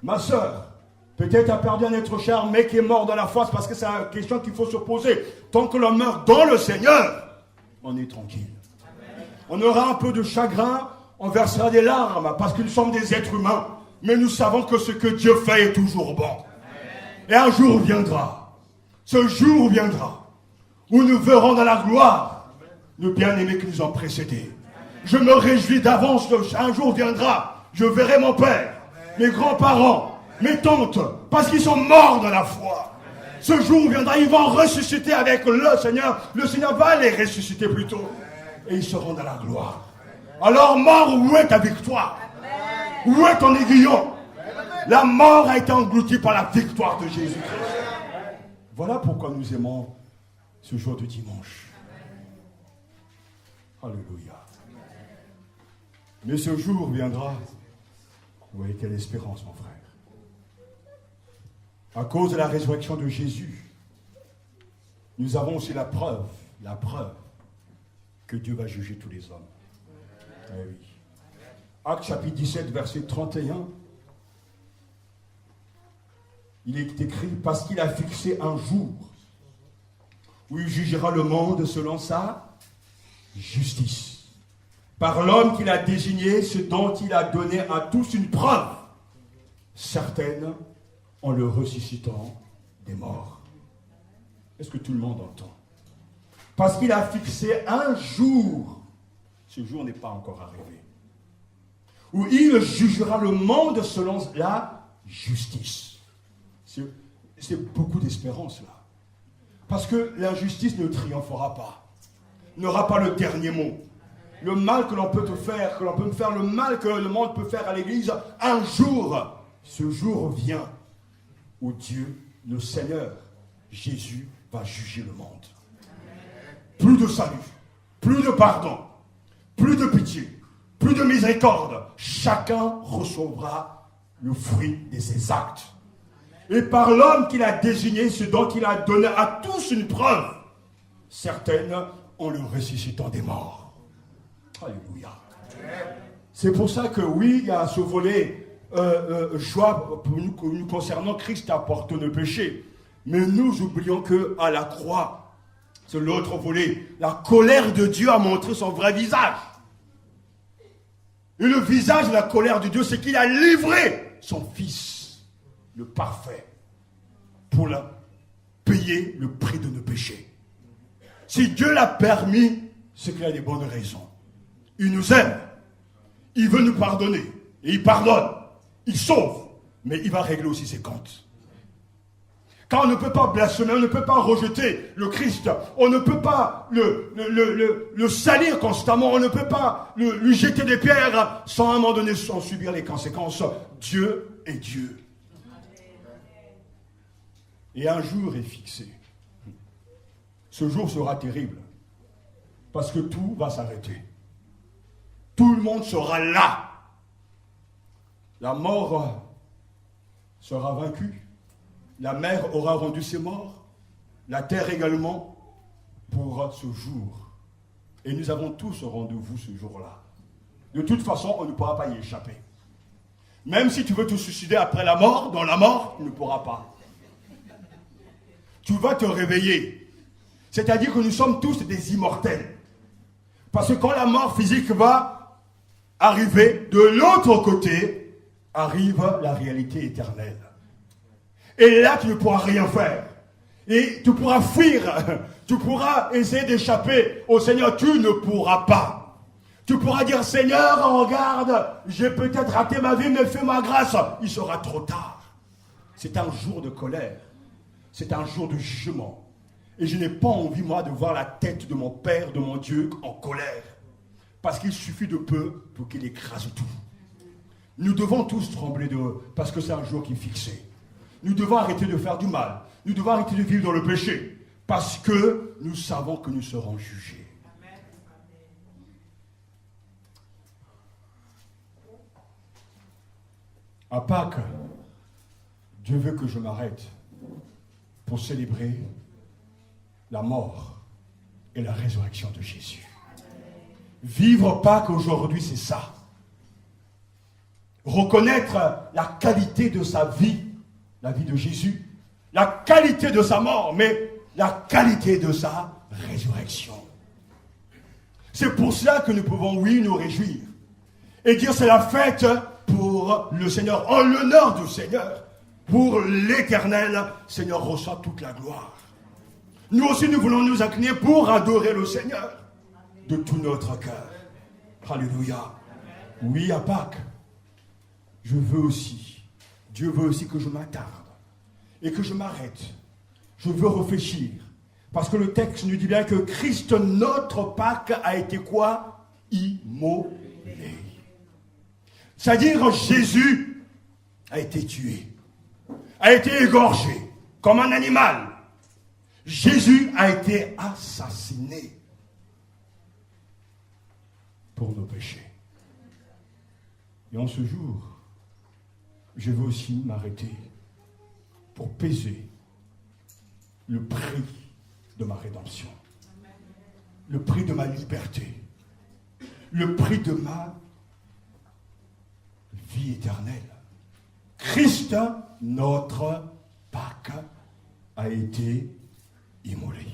Speaker 3: ma soeur, peut-être a perdu un être cher, mais qui est mort dans la foi, parce que c'est une question qu'il faut se poser. Tant que l'on meurt dans le Seigneur, on est tranquille. On aura un peu de chagrin, on versera des larmes, parce que nous sommes des êtres humains, mais nous savons que ce que Dieu fait est toujours bon. Et un jour viendra, ce jour viendra, où nous verrons dans la gloire nos bien-aimés qui nous ont précédés. Je me réjouis d'avance qu'un jour viendra, je verrai mon père, mes grands-parents, mes tantes, parce qu'ils sont morts dans la foi. Ce jour viendra, ils vont ressusciter avec le Seigneur. Le Seigneur va les ressusciter plutôt. Et ils seront dans la gloire. Alors mort, où est ta victoire? Où est ton aiguillon? La mort a été engloutie par la victoire de Jésus-Christ. Voilà pourquoi nous aimons ce jour de dimanche. Alléluia. Mais ce jour viendra. Vous voyez quelle espérance, mon frère. À cause de la résurrection de Jésus, nous avons aussi la preuve que Dieu va juger tous les hommes. Eh oui. Actes chapitre 17, verset 31. Il est écrit, parce qu'il a fixé un jour où il jugera le monde selon sa justice. Par l'homme qu'il a désigné, ce dont il a donné à tous une preuve certaine en le ressuscitant des morts. Est-ce que tout le monde entend? Parce qu'il a fixé un jour, ce jour n'est pas encore arrivé, où il jugera le monde selon la justice. C'est beaucoup d'espérance là. Parce que l'injustice ne triomphera pas. N'aura pas le dernier mot. Le mal que l'on peut te faire, que l'on peut me faire, le mal que le monde peut faire à l'église, un jour, ce jour vient où Dieu, le Seigneur, Jésus, va juger le monde. Plus de salut, plus de pardon, plus de pitié, plus de miséricorde. Chacun recevra le fruit de ses actes. Et par l'homme qu'il a désigné, ce dont il a donné à tous une preuve, certaines en le ressuscitant des morts. Alléluia. C'est pour ça que oui, il y a ce volet joie pour nous concernant, Christ apporte le péché. Mais nous oublions qu'à la croix, c'est l'autre volet, la colère de Dieu a montré son vrai visage. Et le visage de la colère de Dieu, c'est qu'il a livré son Fils, le parfait, pour payer le prix de nos péchés. Si Dieu l'a permis, c'est qu'il a des bonnes raisons. Il nous aime, il veut nous pardonner, et il pardonne, il sauve, mais il va régler aussi ses comptes. Quand on ne peut pas blasphémer, on ne peut pas rejeter le Christ, on ne peut pas le salir constamment, on ne peut pas lui jeter des pierres sans à un moment donné sans subir les conséquences. Dieu est Dieu. Et un jour est fixé. Ce jour sera terrible, parce que tout va s'arrêter. Tout le monde sera là. La mort sera vaincue. La mer aura rendu ses morts, la terre également, pour ce jour. Et nous avons tous rendez-vous ce jour-là. De toute façon, on ne pourra pas y échapper. Même si tu veux te suicider après la mort, dans la mort, tu ne pourras pas. Tu vas te réveiller. C'est-à-dire que nous sommes tous des immortels. Parce que quand la mort physique va arriver, de l'autre côté, arrive la réalité éternelle. Et là, tu ne pourras rien faire. Et tu pourras fuir. Tu pourras essayer d'échapper au Seigneur. Tu ne pourras pas. Tu pourras dire, Seigneur, regarde, j'ai peut-être raté ma vie, mais fais-moi grâce. Il sera trop tard. C'est un jour de colère. C'est un jour de jugement. Et je n'ai pas envie, moi, de voir la tête de mon Père, de mon Dieu, en colère. Parce qu'il suffit de peu pour qu'il écrase tout. Nous devons tous trembler parce que c'est un jour qui est fixé. Nous devons arrêter de faire du mal. Nous devons arrêter de vivre dans le péché. Parce que nous savons que nous serons jugés. À Pâques, Dieu veut que je m'arrête pour célébrer la mort et la résurrection de Jésus. Vivre Pâques aujourd'hui, c'est ça. Reconnaître la qualité de sa vie, la vie de Jésus, la qualité de sa mort, mais la qualité de sa résurrection. C'est pour cela que nous pouvons, oui, nous réjouir et dire c'est la fête pour le Seigneur, en l'honneur du Seigneur, pour l'éternel. Seigneur, reçoit toute la gloire. Nous aussi, nous voulons nous incliner pour adorer le Seigneur de tout notre cœur. Alléluia. Oui, à Pâques, je veux aussi, Dieu veut aussi que je m'attarde et que je m'arrête. Je veux réfléchir. Parce que le texte nous dit bien que Christ, notre Pâques, a été quoi? Immolé. C'est-à-dire Jésus a été tué, a été égorgé comme un animal. Jésus a été assassiné pour nos péchés. Et en ce jour, je veux aussi m'arrêter pour peser le prix de ma rédemption, le prix de ma liberté, le prix de ma vie éternelle. Christ, notre Pâques, a été immolé.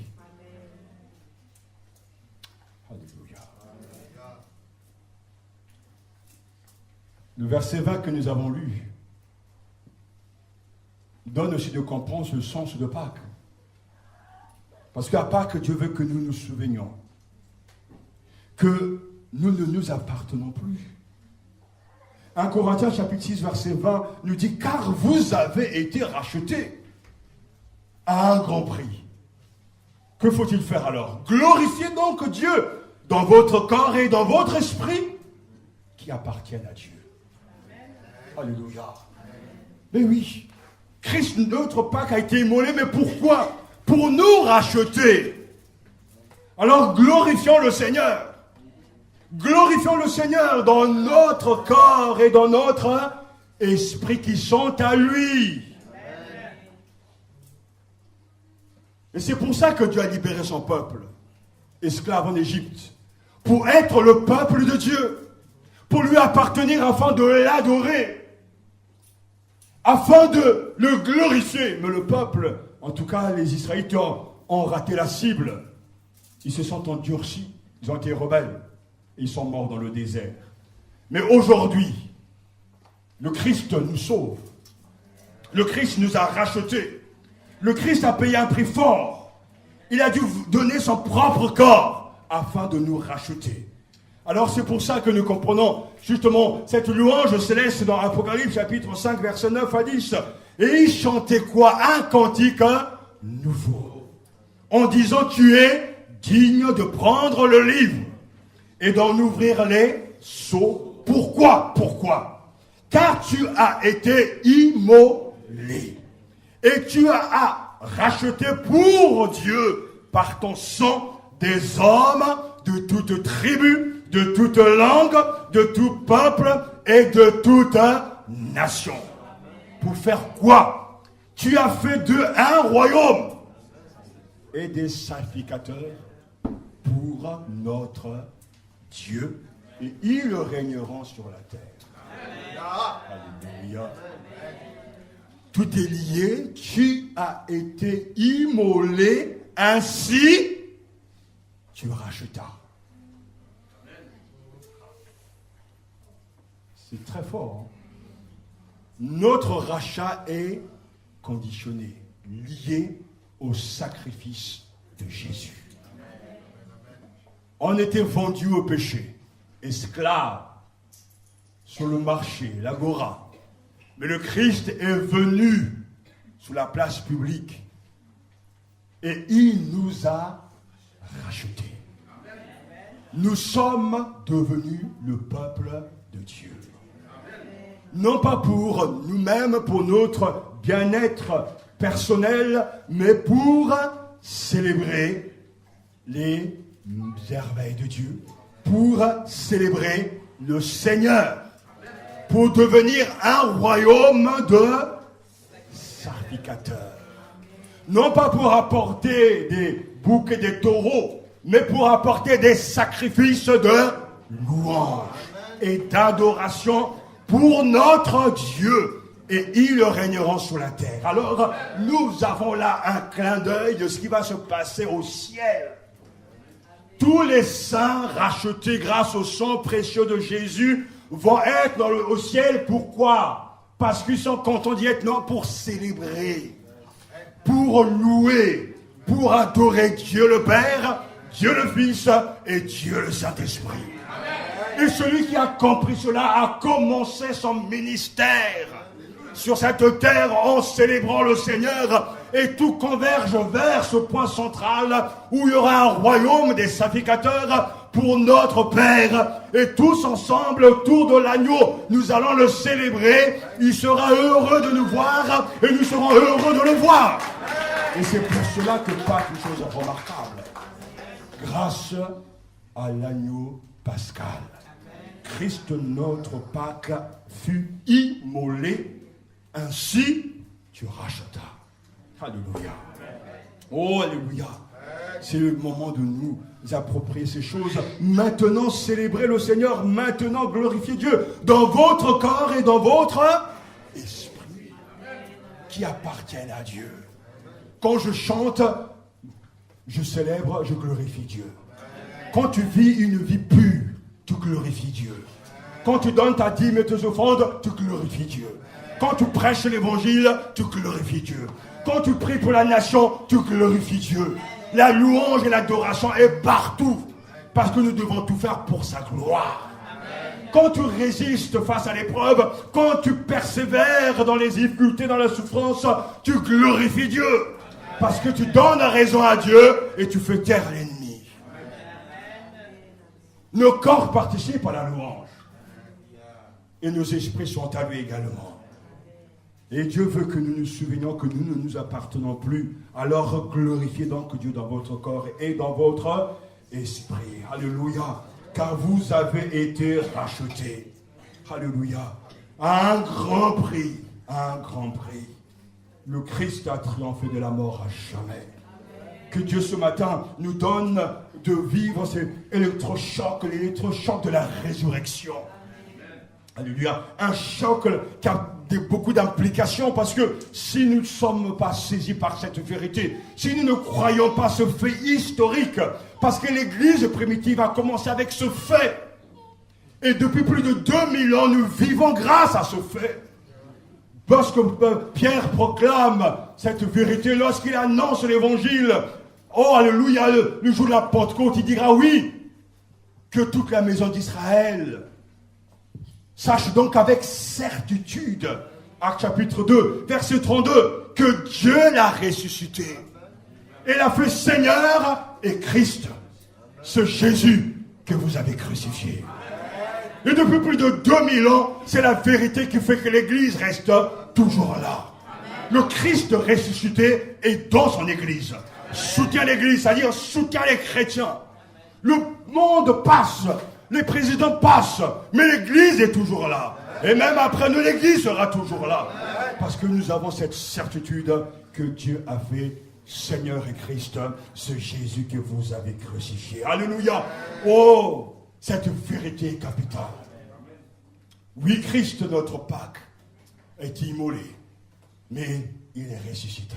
Speaker 3: Alléluia. Le verset 20 que nous avons lu donne aussi de comprendre le sens de Pâques. Parce qu'à Pâques, Dieu veut que nous nous souvenions que nous ne nous appartenons plus. 1 Corinthiens chapitre 6 verset 20 nous dit « Car vous avez été rachetés à un grand prix. » Que faut-il faire alors? Glorifiez donc Dieu dans votre corps et dans votre esprit qui appartiennent à Dieu. Alléluia. Mais oui, Christ, notre Pâque, a été immolé, mais pourquoi? Pour nous racheter. Alors glorifions le Seigneur. Glorifions le Seigneur dans notre corps et dans notre esprit qui sont à lui. Et c'est pour ça que Dieu a libéré son peuple, esclave en Égypte, pour être le peuple de Dieu, pour lui appartenir afin de l'adorer, afin de le glorifier. Mais le peuple, en tout cas les Israélites, ont raté la cible. Ils se sont endurcis, ils ont été rebelles, et ils sont morts dans le désert. Mais aujourd'hui, le Christ nous sauve. Le Christ nous a rachetés. Le Christ a payé un prix fort. Il a dû donner son propre corps afin de nous racheter. Alors c'est pour ça que nous comprenons justement cette louange céleste dans Apocalypse chapitre 5 verset 9 à 10. Et il chantait quoi? Un cantique nouveau. En disant, tu es digne de prendre le livre et d'en ouvrir les sceaux. Pourquoi? Pourquoi? Car tu as été immolé. Et tu as racheté pour Dieu par ton sang des hommes de toute tribu, de toute langue, de tout peuple et de toute nation. Pour faire quoi? Tu as fait d'eux un royaume et des sacrificateurs pour notre Dieu, et ils régneront sur la terre. Alléluia. Tout est lié. Tu as été immolé, ainsi tu rachetas. C'est très fort. Hein? Notre rachat est conditionné, lié au sacrifice de Jésus. On était vendus au péché, esclaves sur le marché, l'agora. Mais le Christ est venu sous la place publique et il nous a rachetés. Nous sommes devenus le peuple de Dieu. Non pas pour nous-mêmes, pour notre bien-être personnel, mais pour célébrer les merveilles de Dieu, pour célébrer le Seigneur, pour devenir un royaume de sacrificateurs. Non pas pour apporter des boucs et des taureaux, mais pour apporter des sacrifices de louange et d'adoration pour notre Dieu. Et ils régneront sur la terre. Alors, nous avons là un clin d'œil de ce qui va se passer au ciel. Tous les saints rachetés grâce au sang précieux de Jésus vont être au ciel. Pourquoi? Parce qu'ils sont contents d'y être, non, pour célébrer, pour louer, pour adorer Dieu le Père, Dieu le Fils et Dieu le Saint-Esprit. Et celui qui a compris cela a commencé son ministère sur cette terre en célébrant le Seigneur, et tout converge vers ce point central où il y aura un royaume des sacrificateurs pour notre Père, et tous ensemble autour de l'agneau nous allons le célébrer. Il sera heureux de nous voir et nous serons heureux de le voir. Et c'est pour cela que Pâques est une chose remarquable. Grâce à l'agneau pascal, Christ notre Pâques fut immolé. Ainsi, tu rachetas. Alléluia. Oh, alléluia. C'est le moment de nous approprier ces choses. Maintenant, célébrez le Seigneur. Maintenant, glorifiez Dieu dans votre corps et dans votre esprit qui appartiennent à Dieu. Quand je chante, je célèbre, je glorifie Dieu. Quand tu vis une vie pure, tu glorifies Dieu. Quand tu donnes ta dîme et tes offrandes, tu glorifies Dieu. Quand tu prêches l'évangile, tu glorifies Dieu. Quand tu pries pour la nation, tu glorifies Dieu. La louange et l'adoration est partout. Parce que nous devons tout faire pour sa gloire. Quand tu résistes face à l'épreuve, quand tu persévères dans les difficultés, dans la souffrance, tu glorifies Dieu. Parce que tu donnes raison à Dieu et tu fais taire l'ennemi. Nos corps participent à la louange. Et nos esprits sont à lui également. Et Dieu veut que nous nous souvenions que nous ne nous appartenons plus. Alors glorifiez donc Dieu dans votre corps et dans votre esprit. Alléluia. Car vous avez été rachetés. Alléluia. À un grand prix. À un grand prix. Le Christ a triomphé de la mort à jamais. Que Dieu ce matin nous donne de vivre cet électrochoc, l'électrochoc de la résurrection. Alléluia. Un choc qui a beaucoup d'implications parce que si nous ne sommes pas saisis par cette vérité, si nous ne croyons pas ce fait historique, parce que l'Église primitive a commencé avec ce fait, et depuis plus de 2000 ans, nous vivons grâce à ce fait. Parce que Pierre proclame cette vérité lorsqu'il annonce l'évangile. Oh, alléluia, le jour de la Pentecôte, il dira oui, que toute la maison d'Israël sache donc avec certitude, Actes chapitre 2, verset 32, que Dieu l'a ressuscité. Et l'a fait Seigneur et Christ, ce Jésus que vous avez crucifié. Et depuis plus de 2000 ans, c'est la vérité qui fait que l'Église reste toujours là. Le Christ ressuscité est dans son Église. Soutient l'Église, c'est-à-dire soutient les chrétiens. Le monde passe, les présidents passent, mais l'Église est toujours là. Et même après nous, l'Église sera toujours là. Parce que nous avons cette certitude que Dieu a fait Seigneur et Christ, ce Jésus que vous avez crucifié. Alléluia. Oh, cette vérité est capitale. Oui, Christ, notre Pâque, est immolé, mais il est ressuscité.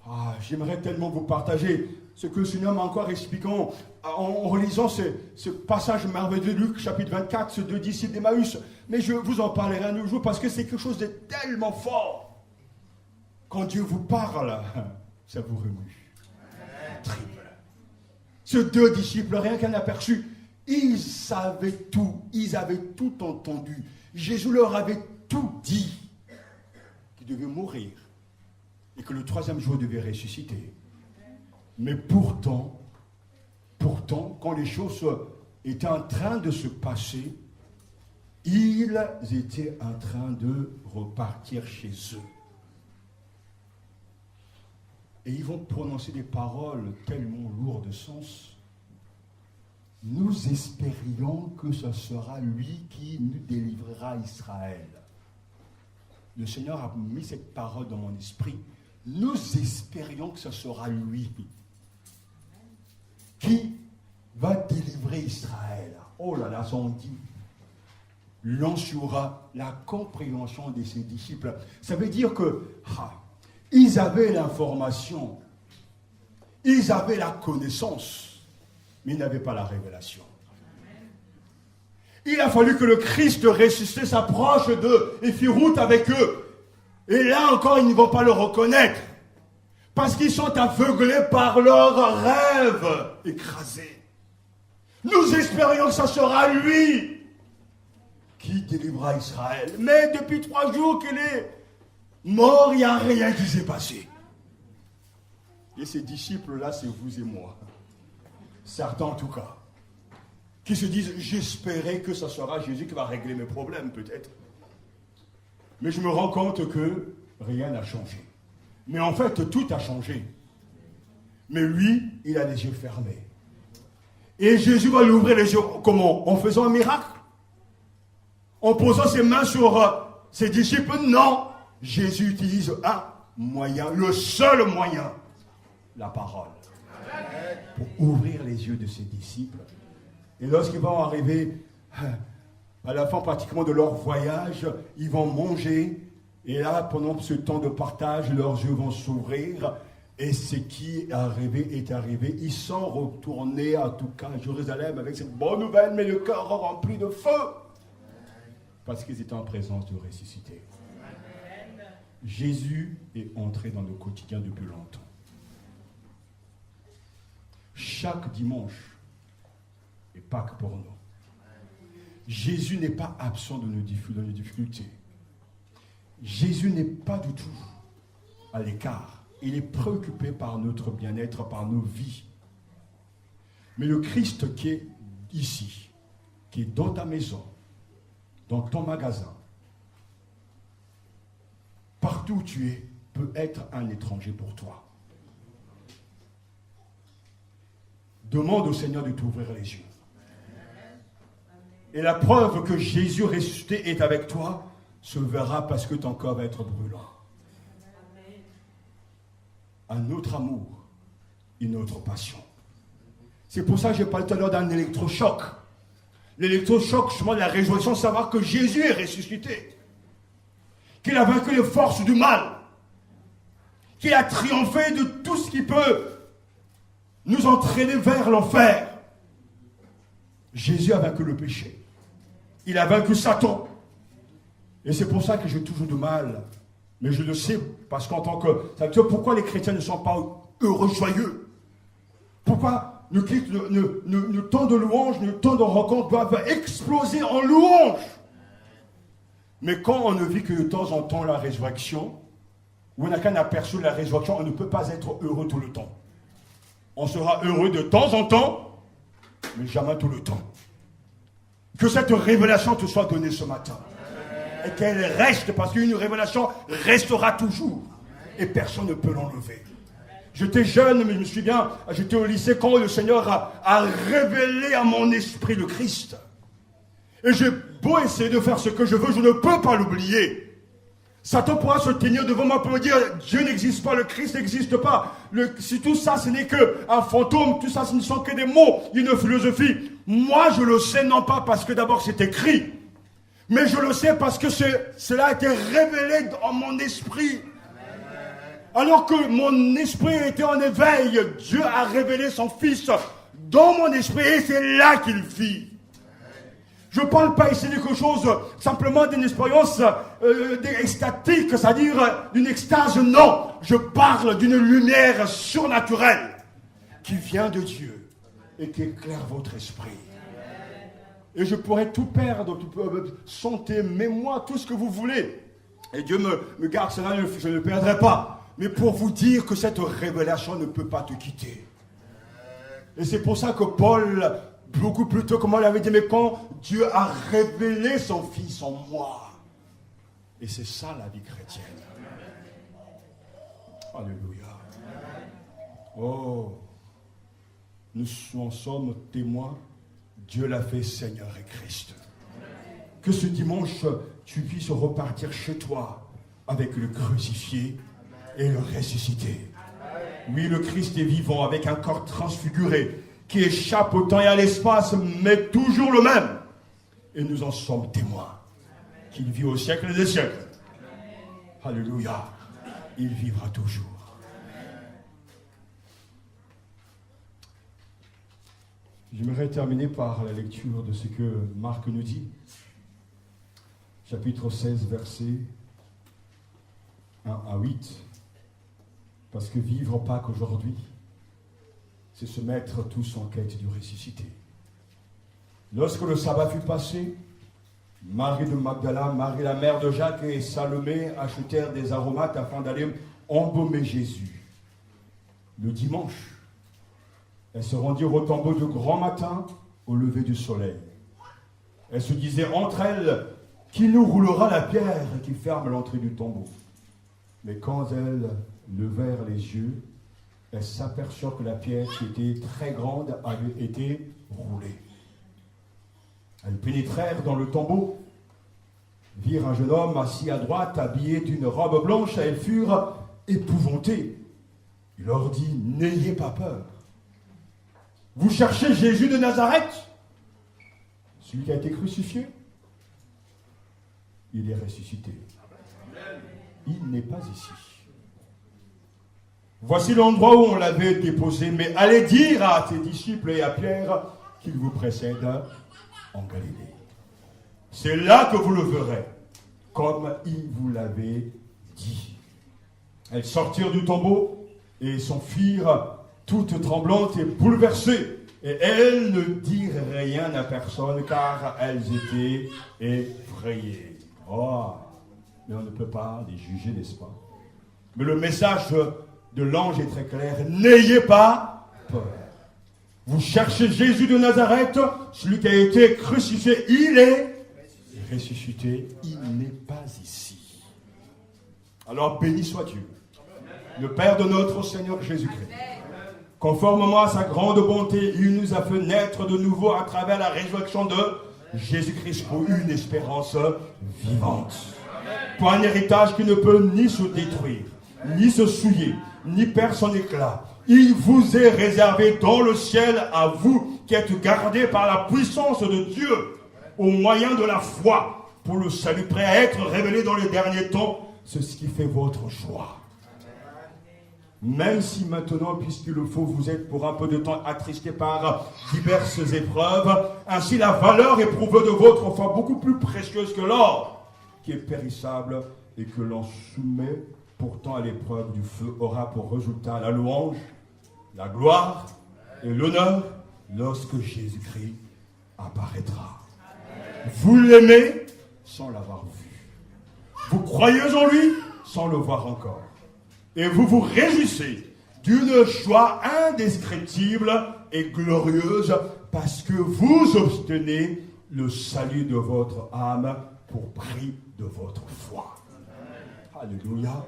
Speaker 3: Ah, j'aimerais tellement vous partager ce que le Seigneur m'a encore expliqué en relisant ce passage merveilleux de Luc, chapitre 24, ces deux disciples d'Emmaüs. Mais je vous en parlerai un autre jour parce que c'est quelque chose de tellement fort. Quand Dieu vous parle, ça vous remue. Triple. Ces deux disciples, rien qu'un aperçu, ils savaient tout. Ils avaient tout entendu. Jésus leur avait tout dit. Qu'ils devaient mourir. Et que le troisième jour devait ressusciter. Mais pourtant, quand les choses étaient en train de se passer, ils étaient en train de repartir chez eux. Et ils vont prononcer des paroles tellement lourdes de sens. Nous espérions que ce sera lui qui nous délivrera Israël. Le Seigneur a mis cette parole dans mon esprit. Nous espérions que ce sera lui qui va délivrer Israël. Oh là là, ça on dit. L'ensura la compréhension de ses disciples. Ça veut dire que ils avaient l'information, ils avaient la connaissance, mais ils n'avaient pas la révélation. Il a fallu que le Christ ressuscité s'approche d'eux et fit route avec eux. Et là encore, ils ne vont pas le reconnaître. Parce qu'ils sont aveuglés par leurs rêves écrasés. Nous espérions que ce sera lui qui délivrera Israël. Mais depuis 3 jours qu'il est mort, il n'y a rien qui s'est passé. Et ces disciples-là, c'est vous et moi. Certains en tout cas. Qui se disent, j'espérais que ce sera Jésus qui va régler mes problèmes, peut-être. Mais je me rends compte que rien n'a changé. Mais en fait, tout a changé. Mais lui, il a les yeux fermés. Et Jésus va lui ouvrir les yeux. Comment? En faisant un miracle? En posant ses mains sur ses disciples? Non. Jésus utilise un moyen, le seul moyen, la parole, pour ouvrir les yeux de ses disciples. Et lorsqu'ils vont arriver à la fin pratiquement de leur voyage, ils vont manger. Et là, pendant ce temps de partage, leurs yeux vont s'ouvrir. Et ce qui est arrivé. Ils sont retournés, en tout cas, à Jérusalem avec cette bonne nouvelle, mais le cœur rempli de feu. Parce qu'ils étaient en présence du ressuscité. Jésus est entré dans le quotidien depuis longtemps. Chaque dimanche est Pâques pour nous. Jésus n'est pas absent de nos difficultés. Jésus n'est pas du tout à l'écart. Il est préoccupé par notre bien-être, par nos vies. Mais le Christ qui est ici, qui est dans ta maison, dans ton magasin, partout où tu es, peut être un étranger pour toi. Demande au Seigneur de t'ouvrir les yeux. Et la preuve que Jésus ressuscité est avec toi se verra parce que ton corps va être brûlant. Un autre amour, une autre passion. C'est pour ça que j'ai parlé tout à l'heure d'un électrochoc. L'électrochoc, justement, la réjouissance de savoir que Jésus est ressuscité. Qu'il a vaincu les forces du mal. Qu'il a triomphé de tout ce qui peut nous entraîner vers l'enfer. Jésus a vaincu le péché. Il a vaincu Satan. Et c'est pour ça que j'ai toujours du mal. Mais je le sais, parce qu'en tant que... Ça veut dire pourquoi les chrétiens ne sont pas heureux, joyeux. Pourquoi nos temps de louange, nos temps de rencontre doivent exploser en louange. Mais quand on ne vit que de temps en temps la résurrection, ou on n'a qu'un aperçu de la résurrection, on ne peut pas être heureux tout le temps. On sera heureux de temps en temps, mais jamais tout le temps. Que cette révélation te soit donnée ce matin. Et qu'elle reste, parce qu'une révélation restera toujours. Et personne ne peut l'enlever. J'étais jeune, mais je me souviens, j'étais au lycée quand le Seigneur a révélé à mon esprit le Christ. Et j'ai beau essayer de faire ce que je veux, je ne peux pas l'oublier. Satan pourra se tenir devant moi pour me dire Dieu n'existe pas, le Christ n'existe pas. Si tout ça ce n'est qu'un fantôme, tout ça ce ne sont que des mots, une philosophie. Moi je le sais non pas parce que d'abord c'est écrit, mais je le sais parce que cela a été révélé en mon esprit. Alors que mon esprit était en éveil, Dieu a révélé son Fils dans mon esprit et c'est là qu'il vit. Je ne parle pas ici de quelque chose simplement d'une expérience extatique, c'est-à-dire d'une extase, non. Je parle d'une lumière surnaturelle qui vient de Dieu et qui éclaire votre esprit. Et je pourrais tout perdre, santé, mémoire, tout ce que vous voulez. Et Dieu me garde cela, je ne le perdrai pas. Mais pour vous dire que cette révélation ne peut pas te quitter. Et c'est pour ça que Paul... Beaucoup plus tôt, comme on l'avait dit, mais quand Dieu a révélé son Fils en moi. Et c'est ça la vie chrétienne. Alléluia. Oh, nous en sommes témoins. Dieu l'a fait Seigneur et Christ. Que ce dimanche, tu puisses repartir chez toi avec le crucifié et le ressuscité. Oui, le Christ est vivant avec un corps transfiguré, qui échappe au temps et à l'espace, mais toujours le même. Et nous en sommes témoins. Qu'il vit au siècle des siècles. Alléluia. Il vivra toujours. J'aimerais terminer par la lecture de ce que Marc nous dit. Chapitre 16, versets 1 à 8. Parce que vivre Pâques aujourd'hui, c'est se mettre tous en quête du ressuscité. Lorsque le sabbat fut passé, Marie de Magdala, Marie la mère de Jacques et Salomé achetèrent des aromates afin d'aller embaumer Jésus. Le dimanche, elles se rendirent au tombeau de grand matin au lever du soleil. Elles se disaient entre elles, qui nous roulera la pierre qui ferme l'entrée du tombeau? Mais quand elles levèrent les yeux, elles s'aperçurent que la pierre qui était très grande avait été roulée. Elles pénétrèrent dans le tombeau, virent un jeune homme assis à droite, habillé d'une robe blanche, et elles furent épouvantées. Il leur dit, n'ayez pas peur. Vous cherchez Jésus de Nazareth, celui qui a été crucifié? Il est ressuscité. Il n'est pas ici. Voici l'endroit où on l'avait déposé, mais allez dire à tes disciples et à Pierre qu'il vous précède en Galilée. C'est là que vous le verrez, comme il vous l'avait dit. Elles sortirent du tombeau et s'enfuirent toutes tremblantes et bouleversées. Et elles ne dirent rien à personne, car elles étaient effrayées. Oh, mais on ne peut pas les juger, n'est-ce pas? Mais le message de l'ange est très clair. N'ayez pas peur. Vous cherchez Jésus de Nazareth, celui qui a été crucifié. Il est ressuscité. Il n'est pas ici. Alors béni soit Dieu, le Père de notre Seigneur Jésus-Christ. Conformément à sa grande bonté, il nous a fait naître de nouveau à travers la résurrection de Jésus-Christ pour une espérance vivante. Pour un héritage qui ne peut ni se détruire, ni se souiller, ni perdre son éclat. Il vous est réservé dans le ciel à vous qui êtes gardés par la puissance de Dieu au moyen de la foi pour le salut prêt à être révélé dans les derniers temps. C'est ce qui fait votre joie. Même si maintenant, puisqu'il le faut, vous êtes pour un peu de temps attristés par diverses épreuves, ainsi la valeur éprouvée de votre foi, beaucoup plus précieuse que l'or, qui est périssable et que l'on soumet pourtant à l'épreuve du feu, aura pour résultat la louange, la gloire et l'honneur lorsque Jésus-Christ apparaîtra. Vous l'aimez sans l'avoir vu. Vous croyez en lui sans le voir encore. Et vous vous réjouissez d'une joie indescriptible et glorieuse parce que vous obtenez le salut de votre âme pour prix de votre foi. Alléluia.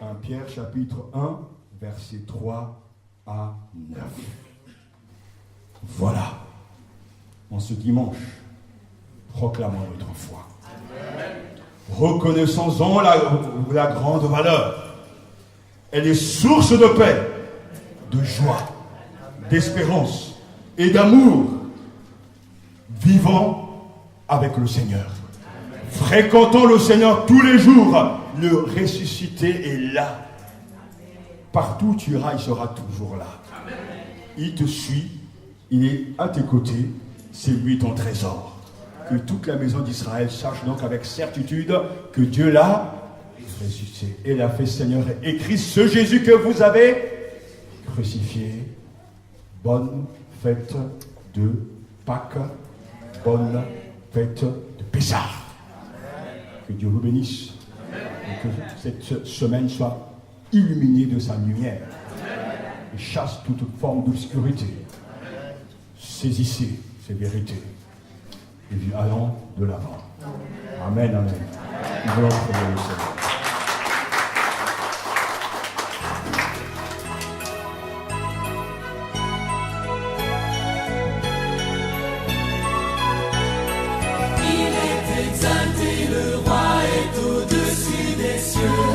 Speaker 3: 1 Pierre chapitre 1, versets 3 à 9. Voilà. En ce dimanche, proclamons notre foi. Reconnaissons-en la grande valeur. Elle est source de paix, de joie, d'espérance et d'amour. Vivant avec le Seigneur. Fréquentant le Seigneur tous les jours. Le ressuscité est là. Partout où tu iras, il sera toujours là. Il te suit, il est à tes côtés, c'est lui ton trésor. Que toute la maison d'Israël sache donc avec certitude que Dieu l'a ressuscité et l'a fait Seigneur et Christ, ce Jésus que vous avez crucifié. Bonne fête de Pâques, bonne fête de Pessah. Que Dieu vous bénisse et que cette semaine soit illuminée de sa lumière et chasse toute forme d'obscurité. Saisissez ces vérités et allons de l'avant. Amen, amen. Gloire au Seigneur.
Speaker 4: Il est exalté, le roi est au-dessus des cieux.